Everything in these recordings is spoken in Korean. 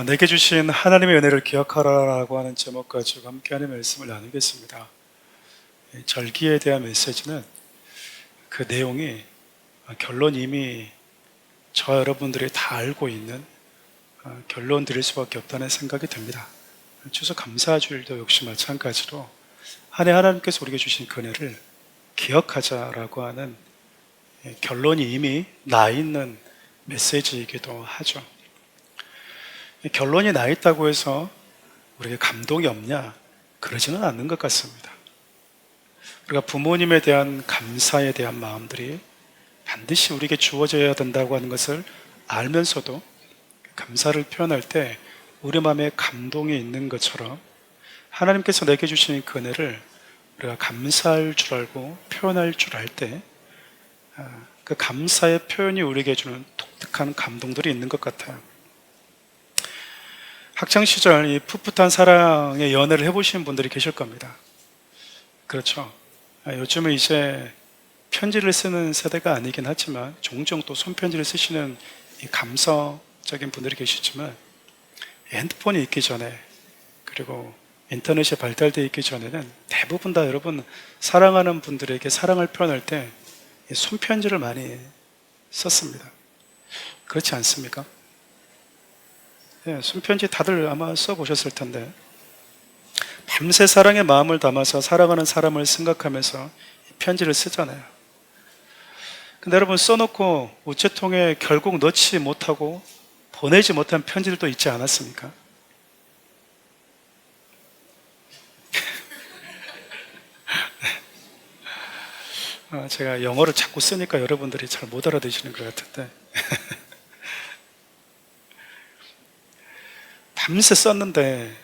내게 주신 하나님의 은혜를 기억하라라고 하는 제목 가지고 함께하는 말씀을 나누겠습니다. 절기에 대한 메시지는 그 내용이 결론 이미 저 여러분들이 다 알고 있는 결론 드릴 수밖에 없다는 생각이 듭니다. 추수 감사주일도 역시 마찬가지로 한 해 하나님께서 우리에게 주신 그 은혜를 기억하자라고 하는 결론이 이미 나 있는 메시지이기도 하죠. 결론이 나 있다고 해서 우리에게 감동이 없냐? 그러지는 않는 것 같습니다. 우리가 부모님에 대한 감사에 대한 마음들이 반드시 우리에게 주어져야 된다고 하는 것을 알면서도 감사를 표현할 때 우리 마음에 감동이 있는 것처럼 하나님께서 내게 주신 그 은혜를 우리가 감사할 줄 알고 표현할 줄 알 때 그 감사의 표현이 우리에게 주는 독특한 감동들이 있는 것 같아요. 학창시절 이 풋풋한 사랑의 연애를 해보신 분들이 계실 겁니다. 그렇죠. 요즘은 이제 편지를 쓰는 세대가 아니긴 하지만 종종 또 손편지를 쓰시는 이 감성적인 분들이 계시지만 핸드폰이 있기 전에 그리고 인터넷이 발달되어 있기 전에는 대부분 다 여러분 사랑하는 분들에게 사랑을 표현할 때 손편지를 많이 썼습니다. 그렇지 않습니까? 손편지 다들 아마 써보셨을 텐데 밤새 사랑의 마음을 담아서 사랑하는 사람을 생각하면서 편지를 쓰잖아요. 근데 여러분 써놓고 우체통에 결국 넣지 못하고 보내지 못한 편지들도 있지 않았습니까? 제가 영어를 자꾸 쓰니까 여러분들이 잘 못 알아듣시는 것 같은데 밤새 썼는데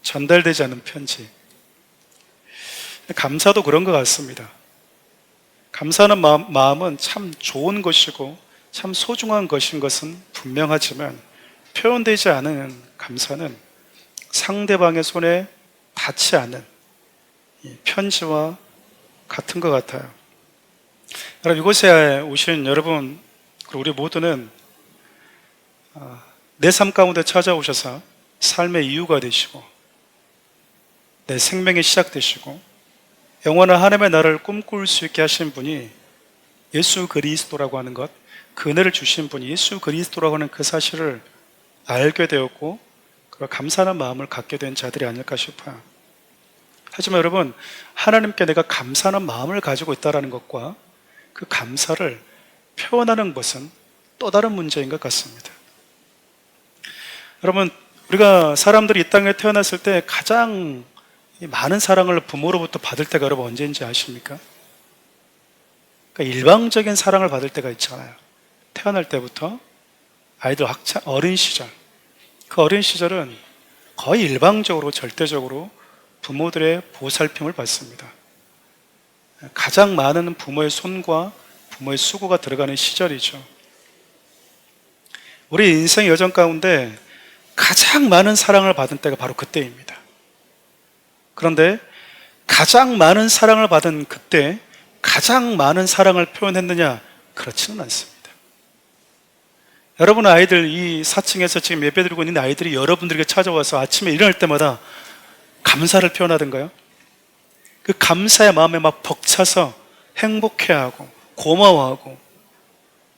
전달되지 않은 편지. 감사도 그런 것 같습니다. 감사하는 마음은 참 좋은 것이고 참 소중한 것인 것은 분명하지만 표현되지 않은 감사는 상대방의 손에 닿지 않는 편지와 같은 것 같아요. 여러분, 이곳에 오신 여러분, 그리고 우리 모두는 내 삶 가운데 찾아오셔서 삶의 이유가 되시고 내 생명의 시작 되시고 영원한 하나님의 나라를 꿈꿀 수 있게 하신 분이 예수 그리스도라고 하는 것, 그 은혜를 주신 분이 예수 그리스도라고 하는 그 사실을 알게 되었고 그리고 감사하는 마음을 갖게 된 자들이 아닐까 싶어요. 하지만 여러분, 하나님께 내가 감사하는 마음을 가지고 있다는 것과 그 감사를 표현하는 것은 또 다른 문제인 것 같습니다. 여러분, 우리가 사람들이 이 땅에 태어났을 때 가장 많은 사랑을 부모로부터 받을 때가 여러분 언제인지 아십니까? 그러니까 일방적인 사랑을 받을 때가 있잖아요. 태어날 때부터 아이들 어린 시절, 그 어린 시절은 거의 일방적으로 절대적으로 부모들의 보살핌을 받습니다. 가장 많은 부모의 손과 부모의 수고가 들어가는 시절이죠. 우리 인생 여정 가운데 가장 많은 사랑을 받은 때가 바로 그때입니다. 그런데 가장 많은 사랑을 받은 그때 가장 많은 사랑을 표현했느냐? 그렇지는 않습니다. 여러분 아이들 이 4층에서 지금 예배드리고 있는 아이들이 여러분들에게 찾아와서 아침에 일어날 때마다 감사를 표현하던가요? 그 감사의 마음에 막 벅차서 행복해하고 고마워하고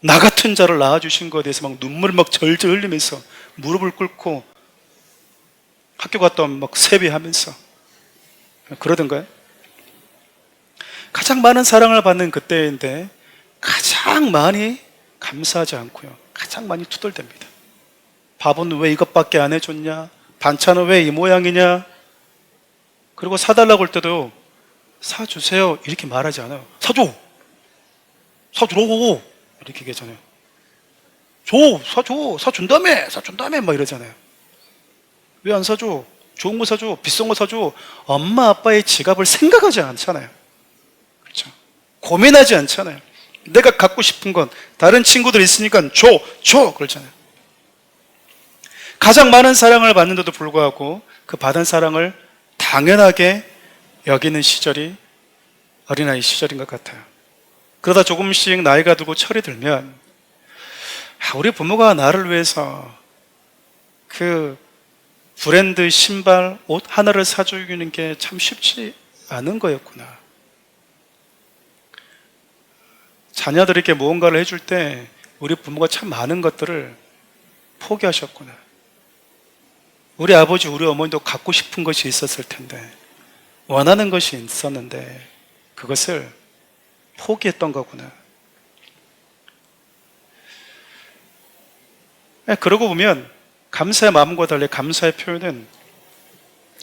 나 같은 자를 낳아주신 것에 대해서 막 눈물을 막 절절 흘리면서 무릎을 꿇고 학교 갔다 오면 막 세배하면서 그러던가요? 가장 많은 사랑을 받는 그때인데 가장 많이 감사하지 않고요, 가장 많이 투덜댑니다. 밥은 왜 이것밖에 안 해줬냐? 반찬은 왜 이 모양이냐? 그리고 사달라고 할 때도 사주세요 이렇게 말하지 않아요. 사줘! 사주라고! 이렇게 얘기하잖아요. 사준다며 막 이러잖아요. 왜 안 사줘? 좋은 거 사줘, 비싼 거 사줘. 엄마 아빠의 지갑을 생각하지 않잖아요. 그렇죠? 고민하지 않잖아요. 내가 갖고 싶은 건 다른 친구들 있으니까 줘 그러잖아요. 가장 많은 사랑을 받는데도 불구하고 그 받은 사랑을 당연하게 여기는 시절이 어린아이 시절인 것 같아요. 그러다 조금씩 나이가 들고 철이 들면 우리 부모가 나를 위해서 그 브랜드 신발, 옷 하나를 사주는 게 참 쉽지 않은 거였구나. 자녀들에게 무언가를 해줄 때 우리 부모가 참 많은 것들을 포기하셨구나. 우리 아버지, 우리 어머니도 갖고 싶은 것이 있었을 텐데, 원하는 것이 있었는데 그것을 포기했던 거구나. 그러고 보면 감사의 마음과 달리 감사의 표현은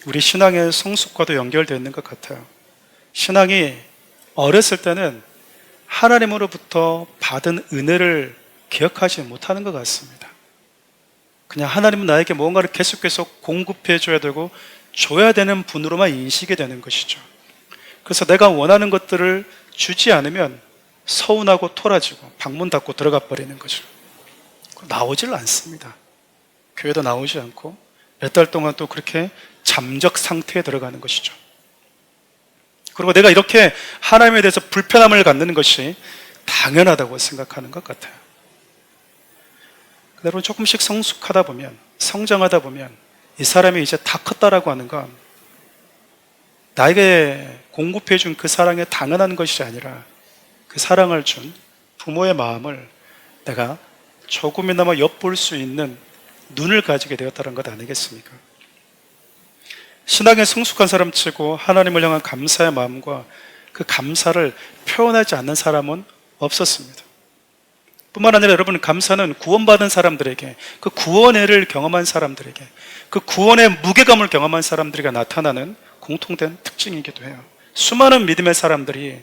우리 신앙의 성숙과도 연결되어 있는 것 같아요. 신앙이 어렸을 때는 하나님으로부터 받은 은혜를 기억하지 못하는 것 같습니다. 그냥 하나님은 나에게 뭔가를 계속 공급해 줘야 되고 줘야 되는 분으로만 인식이 되는 것이죠. 그래서 내가 원하는 것들을 주지 않으면 서운하고 토라지고 방문 닫고 들어가 버리는 거죠. 나오질 않습니다. 교회도 나오지 않고 몇 달 동안 또 그렇게 잠적 상태에 들어가는 것이죠. 그리고 내가 이렇게 하나님에 대해서 불편함을 갖는 것이 당연하다고 생각하는 것 같아요. 여러분, 조금씩 성숙하다 보면, 성장하다 보면 이 사람이 이제 다 컸다라고 하는 건 나에게 공급해 준 그 사랑이 당연한 것이 아니라 그 사랑을 준 부모의 마음을 내가 조금이나마 엿볼 수 있는 눈을 가지게 되었다는 것 아니겠습니까? 신앙에 성숙한 사람 치고 하나님을 향한 감사의 마음과 그 감사를 표현하지 않는 사람은 없었습니다. 뿐만 아니라 여러분, 감사는 구원받은 사람들에게, 그 구원의를 경험한 사람들에게, 그 구원의 무게감을 경험한 사람들에게 나타나는 공통된 특징이기도 해요. 수많은 믿음의 사람들이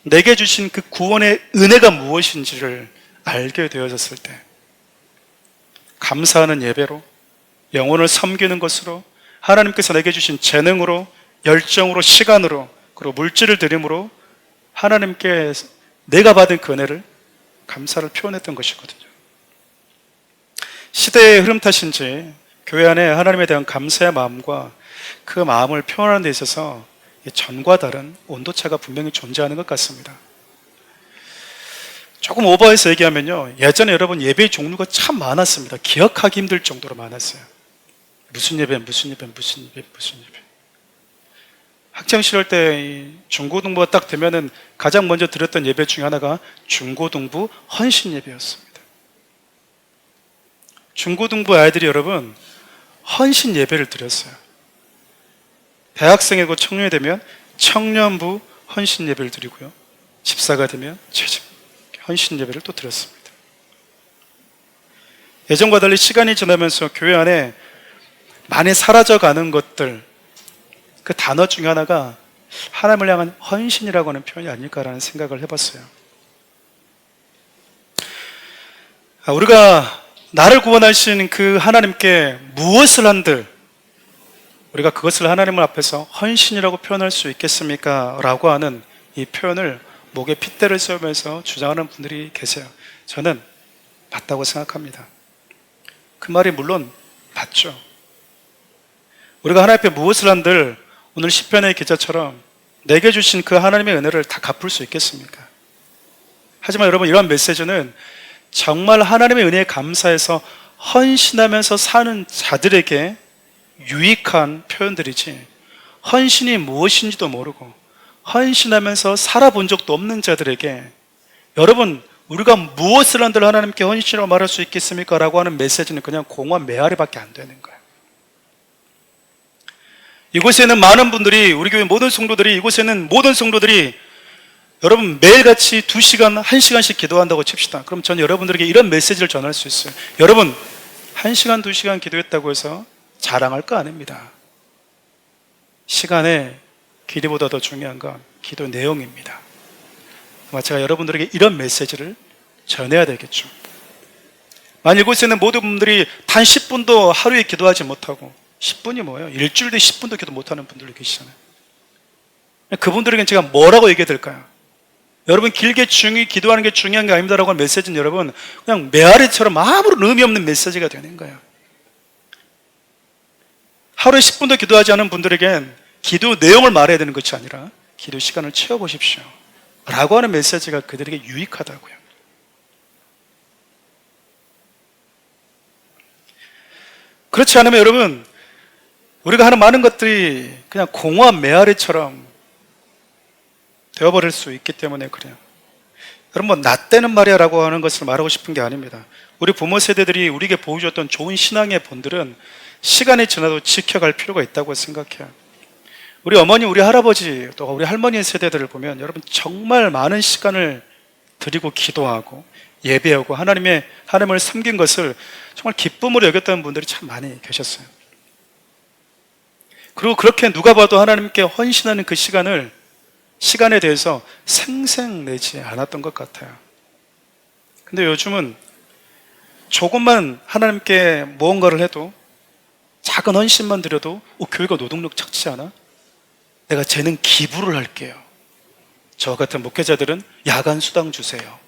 내게 주신 그 구원의 은혜가 무엇인지를 알게 되어졌을 때 감사하는 예배로, 영혼을 섬기는 것으로, 하나님께서 내게 주신 재능으로, 열정으로, 시간으로, 그리고 물질을 드림으로 하나님께 내가 받은 그 은혜를, 감사를 표현했던 것이거든요. 시대의 흐름 탓인지 교회 안에 하나님에 대한 감사의 마음과 그 마음을 표현하는 데 있어서 전과 다른 온도차가 분명히 존재하는 것 같습니다. 조금 오버해서 얘기하면요, 예전에 여러분 예배의 종류가 참 많았습니다. 기억하기 힘들 정도로 많았어요. 무슨 예배, 무슨 예배, 무슨 예배, 무슨 예배. 학창시절 때 중고등부가 딱 되면은 가장 먼저 드렸던 예배 중에 하나가 중고등부 헌신 예배였습니다. 중고등부 아이들이 여러분 헌신 예배를 드렸어요. 대학생이고 청년이 되면 청년부 헌신 예배를 드리고요, 집사가 되면 채집 헌신 예배를 또 드렸습니다. 예전과 달리 시간이 지나면서 교회 안에 많이 사라져가는 것들, 그 단어 중에 하나가 하나님을 향한 헌신이라고 하는 표현이 아닐까라는 생각을 해봤어요. 우리가 나를 구원하신 그 하나님께 무엇을 한들 우리가 그것을 하나님 앞에서 헌신이라고 표현할 수 있겠습니까? 라고 하는 이 표현을 목에 핏대를 세우면서 주장하는 분들이 계세요. 저는 맞다고 생각합니다. 그 말이 물론 맞죠. 우리가 하나님 앞에 무엇을 한들 오늘 시편의 기자처럼 내게 주신 그 하나님의 은혜를 다 갚을 수 있겠습니까? 하지만 여러분, 이러한 메시지는 정말 하나님의 은혜에 감사해서 헌신하면서 사는 자들에게 유익한 표현들이지, 헌신이 무엇인지도 모르고 헌신하면서 살아본 적도 없는 자들에게 여러분, 우리가 무엇을 한들 하나님께 헌신이라고 말할 수 있겠습니까? 라고 하는 메시지는 그냥 공허한 메아리밖에 안 되는 거예요. 이곳에는 많은 분들이, 우리 교회 모든 성도들이, 이곳에는 모든 성도들이 여러분 매일같이 2시간, 1시간씩 기도한다고 칩시다. 그럼 저는 여러분들에게 이런 메시지를 전할 수 있어요. 여러분, 1시간, 2시간 기도했다고 해서 자랑할 거 아닙니다. 시간에 기도보다 더 중요한 건 기도 내용입니다. 아마 제가 여러분들에게 이런 메시지를 전해야 되겠죠. 만약 이곳에는 모든 분들이 단 10분도 하루에 기도하지 못하고, 10분이 뭐예요? 일주일에 10분도 기도 못하는 분들도 계시잖아요. 그분들에게는 제가 뭐라고 얘기해야 될까요? 여러분, 길게 기도하는 게 중요한 게 아닙니다라고 하는 메시지는 여러분 그냥 메아리처럼 아무런 의미 없는 메시지가 되는 거예요. 하루에 10분도 기도하지 않은 분들에겐 기도 내용을 말해야 되는 것이 아니라 기도 시간을 채워보십시오 라고 하는 메시지가 그들에게 유익하다고요. 그렇지 않으면 여러분, 우리가 하는 많은 것들이 그냥 공허한 메아리처럼 되어버릴 수 있기 때문에 그래요. 여러분, 나 때는 말이야 라고 하는 것을 말하고 싶은 게 아닙니다. 우리 부모 세대들이 우리에게 보여줬던 좋은 신앙의 본들은 시간이 지나도 지켜갈 필요가 있다고 생각해요. 우리 어머니, 우리 할아버지, 또 우리 할머니의 세대들을 보면 여러분 정말 많은 시간을 드리고 기도하고 예배하고 하나님을 섬긴 것을 정말 기쁨으로 여겼던 분들이 참 많이 계셨어요. 그리고 그렇게 누가 봐도 하나님께 헌신하는 그 시간에 대해서 생색내지 않았던 것 같아요. 근데 요즘은 조금만 하나님께 무언가를 해도, 작은 헌신만 드려도 교회가 노동력 착지 않아? 내가 쟤는 기부를 할게요. 저 같은 목회자들은 야간 수당 주세요.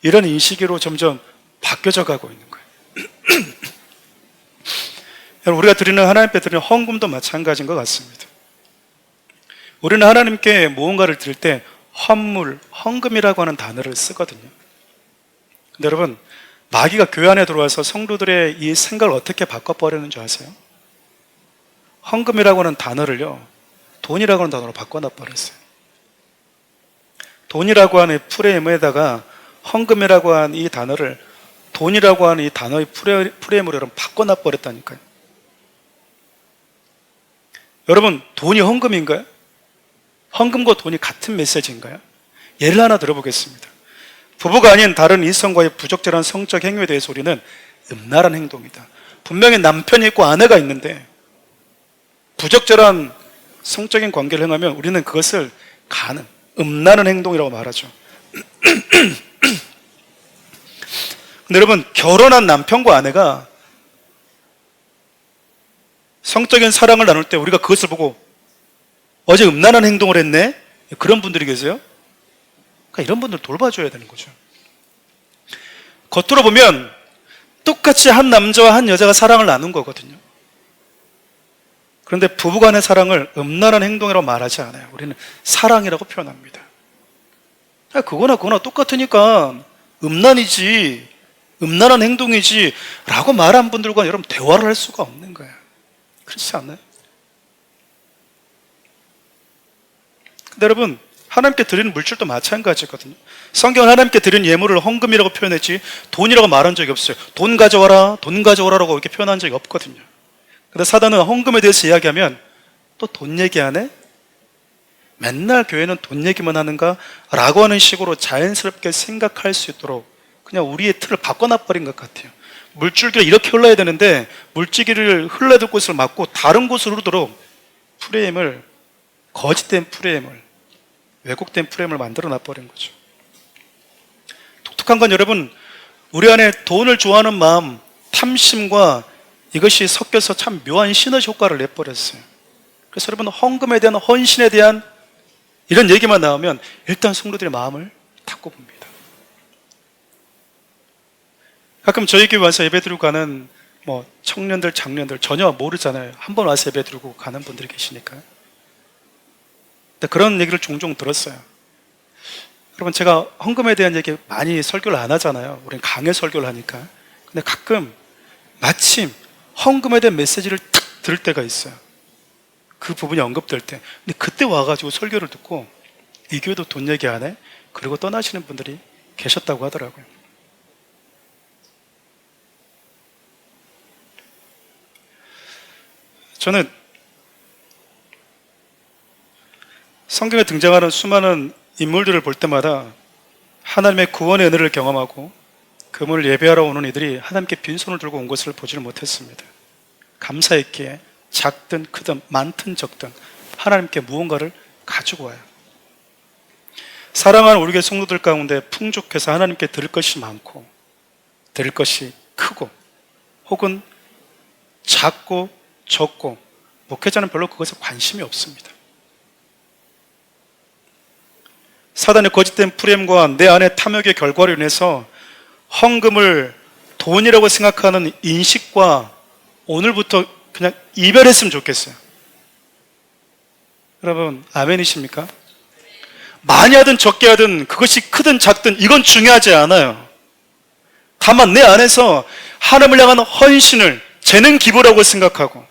이런 인식으로 점점 바뀌어져 가고 있는 거예요. 여러분, 우리가 드리는, 하나님 앞에 드리는 헌금도 마찬가지인 것 같습니다. 우리는 하나님께 무언가를 드릴 때 헌금이라고 하는 단어를 쓰거든요. 근데 여러분, 마귀가 교회 안에 들어와서 성도들의 이 생각을 어떻게 바꿔버리는 줄 아세요? 헌금이라고 하는 단어를요, 돈이라고 하는 단어로 바꿔놔버렸어요. 돈이라고 하는 프레임에다가 헌금이라고 하는 이 단어를 돈이라고 하는 이 단어의 프레임으로 여러분 바꿔놔버렸다니까요. 여러분, 돈이 헌금인가요? 헌금과 돈이 같은 메시지인가요? 예를 하나 들어보겠습니다. 부부가 아닌 다른 이성과의 부적절한 성적 행위에 대해서 우리는 음란한 행동이다. 분명히 남편이 있고 아내가 있는데 부적절한 성적인 관계를 행하면 우리는 그것을 음란한 행동이라고 말하죠. 근데 여러분, 결혼한 남편과 아내가 성적인 사랑을 나눌 때 우리가 그것을 보고 어제 음란한 행동을 했네? 그런 분들이 계세요? 그러니까 이런 분들 돌봐줘야 되는 거죠. 겉으로 보면 똑같이 한 남자와 한 여자가 사랑을 나눈 거거든요. 그런데 부부간의 사랑을 음란한 행동이라고 말하지 않아요. 우리는 사랑이라고 표현합니다. 그거나 똑같으니까 음란이지, 음란한 행동이지 라고 말한 분들과 여러분 대화를 할 수가 없는 거예요. 그렇지 않나요? 근데 여러분, 하나님께 드리는 물질도 마찬가지거든요. 성경은 하나님께 드리는 예물을 헌금이라고 표현했지 돈이라고 말한 적이 없어요. 돈 가져와라라고 이렇게 표현한 적이 없거든요. 근데 사단은 헌금에 대해서 이야기하면 또 돈 얘기 안 해? 맨날 교회는 돈 얘기만 하는가? 라고 하는 식으로 자연스럽게 생각할 수 있도록 그냥 우리의 틀을 바꿔놔버린 것 같아요. 물줄기가 이렇게 흘러야 되는데 물줄기를 흘러들 곳을 막고 다른 곳으로 흐르도록 거짓된 프레임을, 왜곡된 프레임을 만들어 놔버린 거죠. 독특한 건 여러분, 우리 안에 돈을 좋아하는 마음, 탐심과 이것이 섞여서 참 묘한 시너지 효과를 내버렸어요. 그래서 여러분, 헌금에 대한, 헌신에 대한 이런 얘기만 나오면 일단 성도들의 마음을 닫고 봅니다. 가끔 저희 교회 와서 예배드리고 가는 청년들, 장년들 전혀 모르잖아요. 한번 와서 예배드리고 가는 분들이 계시니까요. 근데 그런 얘기를 종종 들었어요. 여러분, 제가 헌금에 대한 얘기 많이 설교를 안 하잖아요. 우리는 강해 설교를 하니까. 근데 가끔 마침 헌금에 대한 메시지를 탁 들을 때가 있어요. 그 부분이 언급될 때. 근데 그때 와가지고 설교를 듣고 이 교회도 돈 얘기 안 해? 그리고 떠나시는 분들이 계셨다고 하더라고요. 저는 성경에 등장하는 수많은 인물들을 볼 때마다 하나님의 구원의 은혜를 경험하고 그분을 예배하러 오는 이들이 하나님께 빈손을 들고 온 것을 보지를 못했습니다. 감사했기에 작든 크든 많든 적든 하나님께 무언가를 가지고 와요. 사랑하는 우리 교회 성도들 가운데 풍족해서 하나님께 드릴 것이 많고 드릴 것이 크고 혹은 작고 적고 목회자는 별로 그것에 관심이 없습니다. 사단의 거짓된 프레임과 내 안의 탐욕의 결과로 인해서 헌금을 돈이라고 생각하는 인식과 오늘부터 그냥 이별했으면 좋겠어요. 여러분, 아멘이십니까? 많이 하든 적게 하든 그것이 크든 작든 이건 중요하지 않아요. 다만 내 안에서 하나님을 향한 헌신을 재능 기부라고 생각하고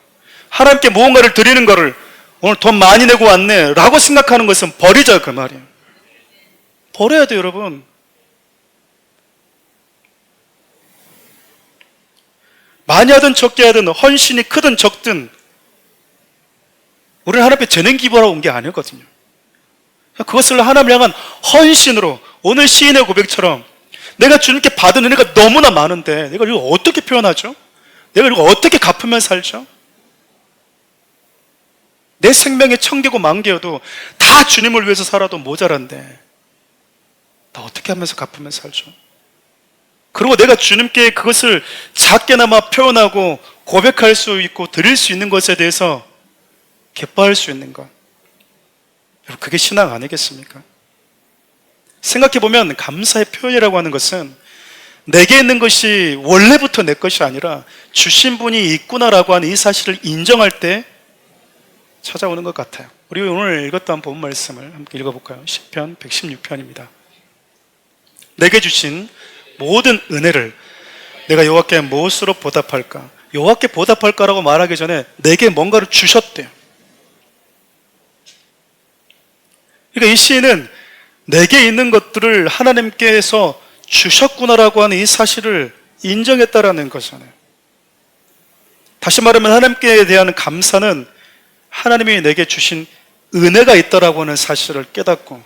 하나님께 무언가를 드리는 거를 오늘 돈 많이 내고 왔네 라고 생각하는 것은 버리자 그 말이에요. 버려야 돼요, 여러분. 많이 하든 적게 하든 헌신이 크든 적든 우리는 하나님 앞에 재능 기부하러 온 게 아니거든요. 그것을 하나님을 향한 헌신으로 오늘 시인의 고백처럼 내가 주님께 받은 은혜가 너무나 많은데 내가 이걸 어떻게 표현하죠? 내가 이걸 어떻게 갚으면 살죠? 내 생명이 천개고 만개여도 다 주님을 위해서 살아도 모자란데 나 어떻게 하면서 갚으면 살죠? 그리고 내가 주님께 그것을 작게나마 표현하고 고백할 수 있고 드릴 수 있는 것에 대해서 기뻐할 수 있는 것, 여러분 그게 신앙 아니겠습니까? 생각해보면 감사의 표현이라고 하는 것은 내게 있는 것이 원래부터 내 것이 아니라 주신 분이 있구나라고 하는 이 사실을 인정할 때 찾아오는 것 같아요. 우리 오늘 읽었던 본 말씀을 함께 읽어볼까요? 시편 116편입니다. 내게 주신 모든 은혜를 내가 여호와께 무엇으로 보답할까? 여호와께 보답할까라고 말하기 전에 내게 뭔가를 주셨대요. 그러니까 이 시인은 내게 있는 것들을 하나님께서 주셨구나라고 하는 이 사실을 인정했다라는 거잖아요. 다시 말하면 하나님께 대한 감사는 하나님이 내게 주신 은혜가 있다라고 하는 사실을 깨닫고,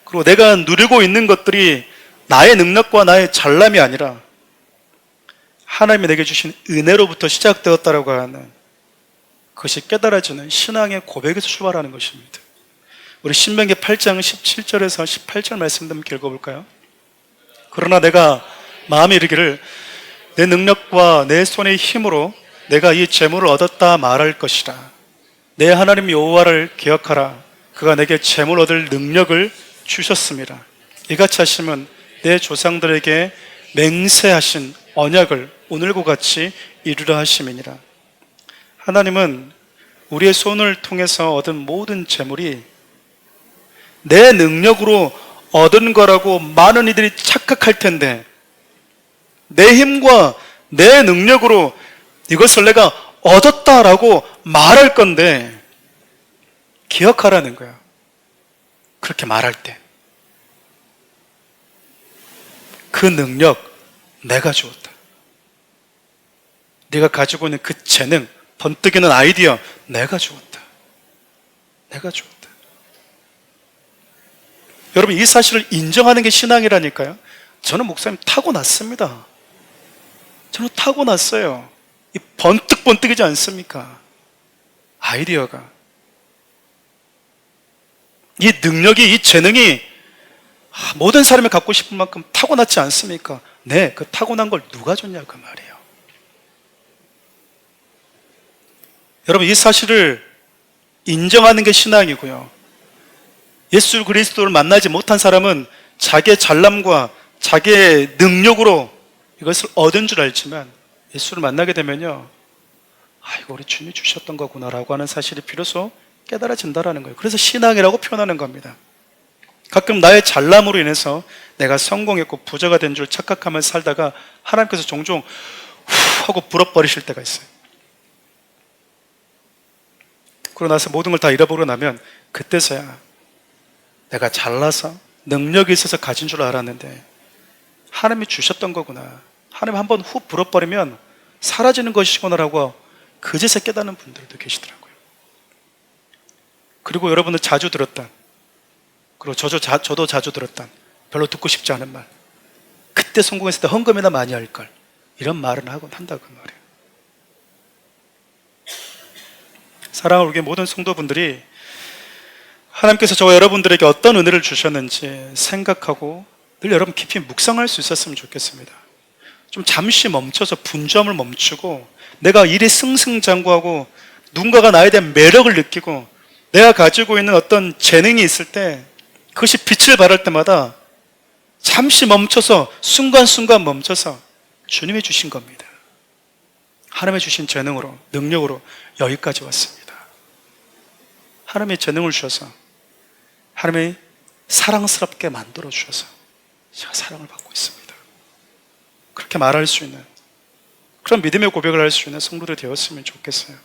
그리고 내가 누리고 있는 것들이 나의 능력과 나의 잘남이 아니라 하나님이 내게 주신 은혜로부터 시작되었다라고 하는 그것이 깨달아지는 신앙의 고백에서 출발하는 것입니다. 우리 신명기 8장 17절에서 18절 말씀 좀 읽어볼까요? 그러나 내가 마음에 이르기를 내 능력과 내 손의 힘으로 내가 이 재물을 얻었다 말할 것이라. 내 하나님 여호와를 기억하라. 그가 내게 재물 얻을 능력을 주셨습니다. 이같이 하시면 내 조상들에게 맹세하신 언약을 오늘과 같이 이루려 하심이니라. 하나님은 우리의 손을 통해서 얻은 모든 재물이 내 능력으로 얻은 거라고 많은 이들이 착각할 텐데, 내 힘과 내 능력으로 이것을 내가 얻었다라고 말할 건데, 기억하라는 거야. 그렇게 말할 때 그 능력 내가 주었다. 네가 가지고 있는 그 재능, 번뜩이는 아이디어 내가 주었다. 내가 주었다. 여러분, 이 사실을 인정하는 게 신앙이라니까요. 저는 목사님 타고났습니다. 저는 타고났어요. 이 번뜩번뜩이지 않습니까? 아이디어가, 이 능력이, 이 재능이 모든 사람이 갖고 싶은 만큼 타고났지 않습니까? 네, 그 타고난 걸 누가 줬냐 그 말이에요. 여러분, 이 사실을 인정하는 게 신앙이고요. 예수 그리스도를 만나지 못한 사람은 자기의 잘남과 자기의 능력으로 이것을 얻은 줄 알지만 예수를 만나게 되면요, 이거 우리 주님이 주셨던 거구나라고 하는 사실이 비로소 깨달아진다라는 거예요. 그래서 신앙이라고 표현하는 겁니다. 가끔 나의 잘남으로 인해서 내가 성공했고 부자가 된 줄 착각하면서 살다가 하나님께서 종종 후 하고 불어버리실 때가 있어요. 그러고 나서 모든 걸 다 잃어버리고 나면 그때서야 내가 잘나서 능력이 있어서 가진 줄 알았는데 하나님이 주셨던 거구나, 하나님 한번 후 불어버리면 사라지는 것이구나라고 그제서 깨닫는 분들도 계시더라고요. 그리고 여러분은 자주 들었던, 그리고 저도 자주 들었던, 별로 듣고 싶지 않은 말, 그때 성공했을 때 헌금이나 많이 할걸, 이런 말은 하곤 한다고 말이에요. 사랑하는 우리 모든 성도분들이 하나님께서 저와 여러분들에게 어떤 은혜를 주셨는지 생각하고 늘 여러분 깊이 묵상할 수 있었으면 좋겠습니다. 좀 잠시 멈춰서 분주함을 멈추고 내가 일이 승승장구하고 누군가가 나에 대한 매력을 느끼고 내가 가지고 있는 어떤 재능이 있을 때 그것이 빛을 발할 때마다 잠시 멈춰서 순간순간 멈춰서 주님이 주신 겁니다. 하나님이 주신 재능으로, 능력으로 여기까지 왔습니다. 하나님의 재능을 주셔서 하나님이 사랑스럽게 만들어 주셔서 제가 사랑을 받고 있습니다. 그렇게 그렇게 말할 수 있는 그런 믿음의 고백을 할 수 있는 성도들이 되었으면 좋겠어요.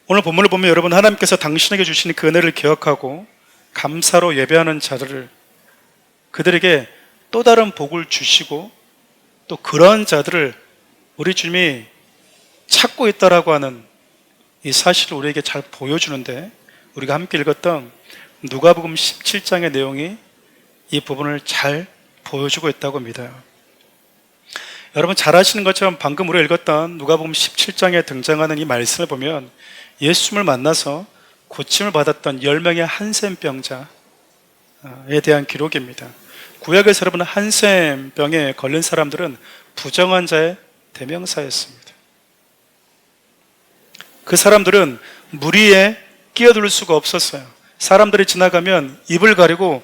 오늘 본문을 보면 여러분, 하나님께서 당신에게 주신 그 은혜를 기억하고 감사로 예배하는 자들을, 그들에게 또 다른 복을 주시고 또 그런 자들을 우리 주님이 찾고 있다라고 하는 이 사실을 우리에게 잘 보여주는데, 우리가 함께 읽었던 누가복음 17장의 내용이 이 부분을 잘 보여주고 있다고 믿어요. 여러분 잘 아시는 것처럼 방금 우리가 읽었던 누가복음 17장에 등장하는 이 말씀을 보면 예수님을 만나서 고침을 받았던 10명의 한센병자에 대한 기록입니다. 구약에서 여러분, 한센병에 걸린 사람들은 부정한 자의 대명사였습니다. 그 사람들은 무리에 끼어들 수가 없었어요. 사람들이 지나가면 입을 가리고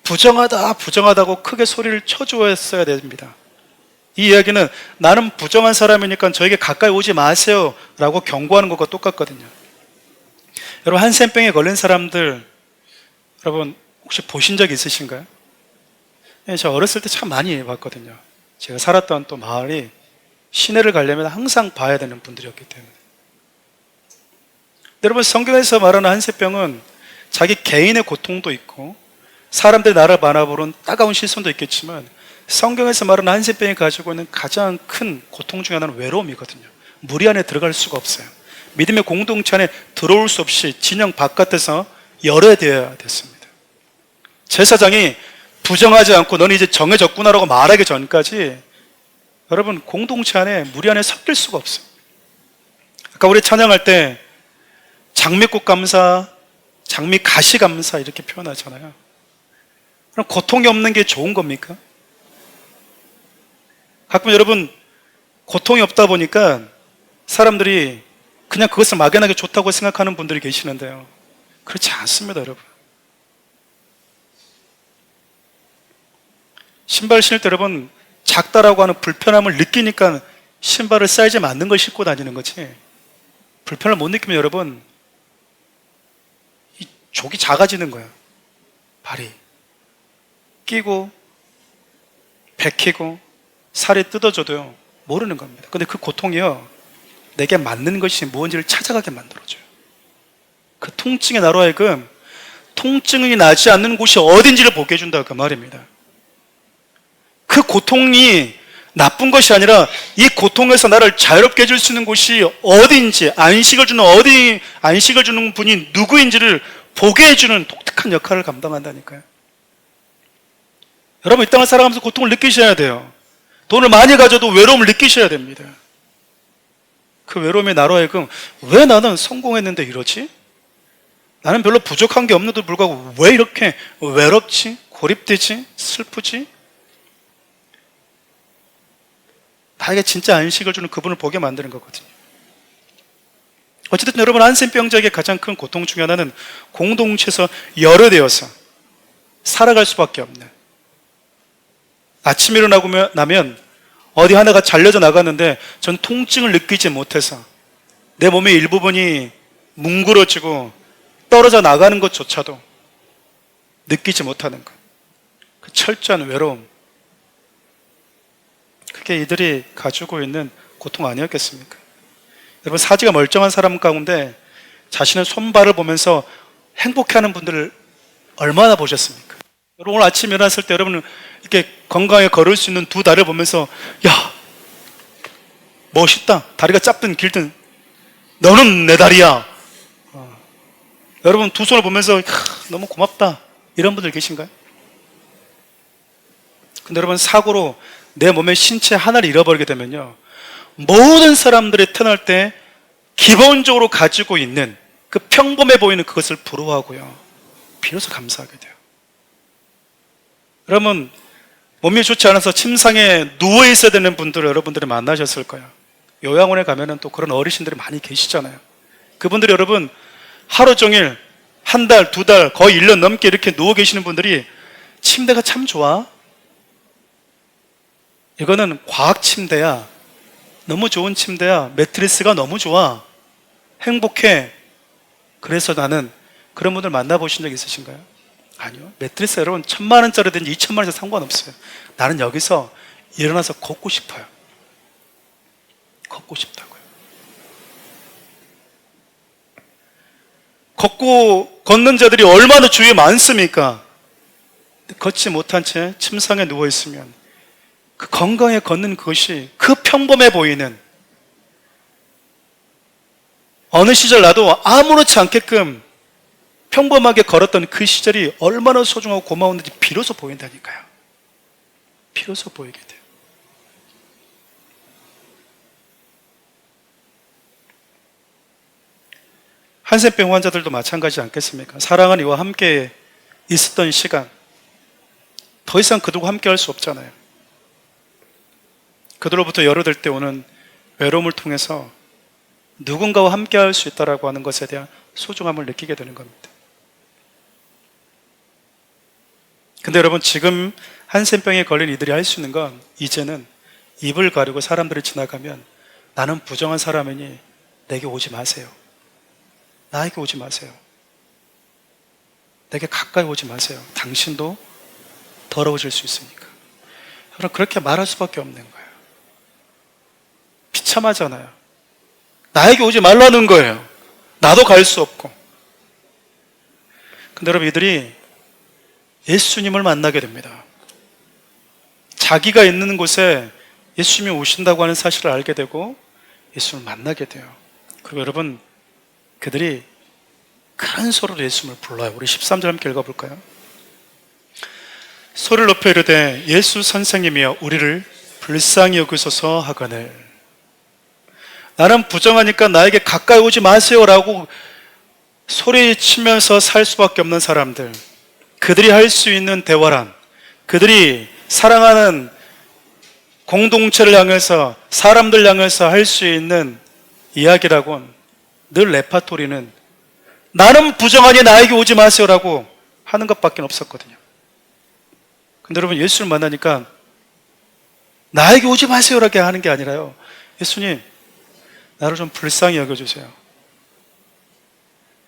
부정하다 부정하다고 크게 소리를 쳐주었어야 됩니다. 이 이야기는 나는 부정한 사람이니까 저에게 가까이 오지 마세요 라고 경고하는 것과 똑같거든요. 여러분, 한센병에 걸린 사람들 여러분 혹시 보신 적 있으신가요? 저 어렸을 때 참 많이 봤거든요. 제가 살았던 또 마을이 시내를 가려면 항상 봐야 되는 분들이었기 때문에. 여러분, 성경에서 말하는 한센병은 자기 개인의 고통도 있고 사람들이 나를 바라보는 따가운 시선도 있겠지만, 성경에서 말하는 한센병이 가지고 있는 가장 큰 고통 중에 하나는 외로움이거든요. 무리 안에 들어갈 수가 없어요. 믿음의 공동체 안에 들어올 수 없이 진영 바깥에서 열어야 됐습니다. 제사장이 부정하지 않고 너는 이제 정해졌구나라고 말하기 전까지 여러분, 공동체 안에 무리 안에 섞일 수가 없어요. 아까 우리 찬양할 때 장미꽃 감사, 장미 가시 감사 이렇게 표현하잖아요. 그럼 고통이 없는 게 좋은 겁니까? 가끔 여러분, 고통이 없다 보니까 사람들이 그냥 그것을 막연하게 좋다고 생각하는 분들이 계시는데요, 그렇지 않습니다. 여러분, 신발 신을 때 여러분, 작다라고 하는 불편함을 느끼니까 신발을 사이즈에 맞는 걸 신고 다니는 거지, 불편을 못 느끼면 여러분, 이 족이 작아지는 거예요. 발이 끼고 베끼고 살이 뜯어져도요 모르는 겁니다. 근데 그 고통이요, 내게 맞는 것이 무엇인지를 찾아가게 만들어줘요. 그 통증의 나로 하여금 통증이 나지 않는 곳이 어딘지를 보게 해준다, 그 말입니다. 그 고통이 나쁜 것이 아니라 이 고통에서 나를 자유롭게 해줄 수 있는 곳이 어디인지, 안식을 주는 분이 누구인지를 보게 해주는 독특한 역할을 감당한다니까요. 여러분, 이 땅을 살아가면서 고통을 느끼셔야 돼요. 돈을 많이 가져도 외로움을 느끼셔야 됩니다. 그 외로움의 나로 하여금 왜 나는 성공했는데 이러지? 나는 별로 부족한 게 없는데도 불구하고 왜 이렇게 외롭지? 고립되지? 슬프지? 나에게 진짜 안식을 주는 그분을 보게 만드는 거거든요. 어쨌든 여러분, 한센병자에게 가장 큰 고통 중에 하나는 공동체에서 열어되어서 살아갈 수밖에 없는, 아침에 일어나고 나면 어디 하나가 잘려져 나갔는데 전 통증을 느끼지 못해서 내 몸의 일부분이 뭉그러지고 떨어져 나가는 것조차도 느끼지 못하는 것, 그 철저한 외로움, 그게 이들이 가지고 있는 고통 아니었겠습니까? 여러분, 사지가 멀쩡한 사람 가운데 자신의 손발을 보면서 행복해하는 분들을 얼마나 보셨습니까? 여러분, 오늘 아침에 일어났을 때 여러분 이렇게 건강하게 걸을 수 있는 두 다리를 보면서, 야, 멋있다, 다리가 짧든 길든 너는 내 다리야. 여러분, 두 손을 보면서 너무 고맙다, 이런 분들 계신가요? 근데 여러분, 사고로 내 몸의 신체 하나를 잃어버리게 되면요, 모든 사람들이 태어날 때 기본적으로 가지고 있는 그 평범해 보이는 그것을 부러워하고요, 비로소 감사하게 돼요. 여러분, 몸이 좋지 않아서 침상에 누워 있어야 되는 분들을 여러분들이 만나셨을 거예요. 요양원에 가면은 또 그런 어르신들이 많이 계시잖아요. 그분들이 여러분 하루 종일 한 달, 두 달, 거의 1년 넘게 이렇게 누워 계시는 분들이 침대가 참 좋아, 이거는 과학 침대야, 너무 좋은 침대야, 매트리스가 너무 좋아, 행복해, 그래서 나는, 그런 분들 만나보신 적 있으신가요? 아니요. 매트리스 여러분 1,000만 원짜리든지 2,000만 원짜리 상관없어요. 나는 여기서 일어나서 걷고 싶어요. 걷고 싶다고요. 걷는 자들이 얼마나 주위에 많습니까? 걷지 못한 채 침상에 누워있으면 그 건강에 걷는 그것이 그 평범해 보이는, 어느 시절 나도 아무렇지 않게끔 평범하게 걸었던 그 시절이 얼마나 소중하고 고마웠는지 비로소 보인다니까요. 비로소 보이게 돼요. 한센병 환자들도 마찬가지지 않겠습니까? 사랑하는 이와 함께 있었던 시간, 더 이상 그들과 함께 할 수 없잖아요. 그들로부터 열어들 때 오는 외로움을 통해서 누군가와 함께 할 수 있다라고 하는 것에 대한 소중함을 느끼게 되는 겁니다. 근데 여러분, 지금 한센병에 걸린 이들이 할 수 있는 건, 이제는 입을 가리고 사람들이 지나가면 나는 부정한 사람이니 내게 오지 마세요. 나에게 오지 마세요. 내게 가까이 오지 마세요. 당신도 더러워질 수 있으니까. 여러분, 그렇게 말할 수밖에 없는 거예요. 비참하잖아요. 나에게 오지 말라는 거예요. 나도 갈 수 없고. 근데 여러분, 이들이 예수님을 만나게 됩니다. 자기가 있는 곳에 예수님이 오신다고 하는 사실을 알게 되고 예수님을 만나게 돼요. 그리고 여러분, 그들이 큰 소리로 예수님을 불러요. 우리 13절 함께 읽어볼까요? 소리를 높여 이르되 예수 선생님이여 우리를 불쌍히 여기소서 하거늘. 나는 부정하니까 나에게 가까이 오지 마세요라고 소리치면서 살 수밖에 없는 사람들, 그들이 할 수 있는 대화란, 그들이 사랑하는 공동체를 향해서, 사람들 향해서 할 수 있는 이야기라곤 늘 레파토리는 나는 부정하니 나에게 오지 마세요라고 하는 것밖에 없었거든요. 근데 여러분, 예수를 만나니까 나에게 오지 마세요라고 하는 게 아니라요, 예수님 나를 좀 불쌍히 여겨주세요.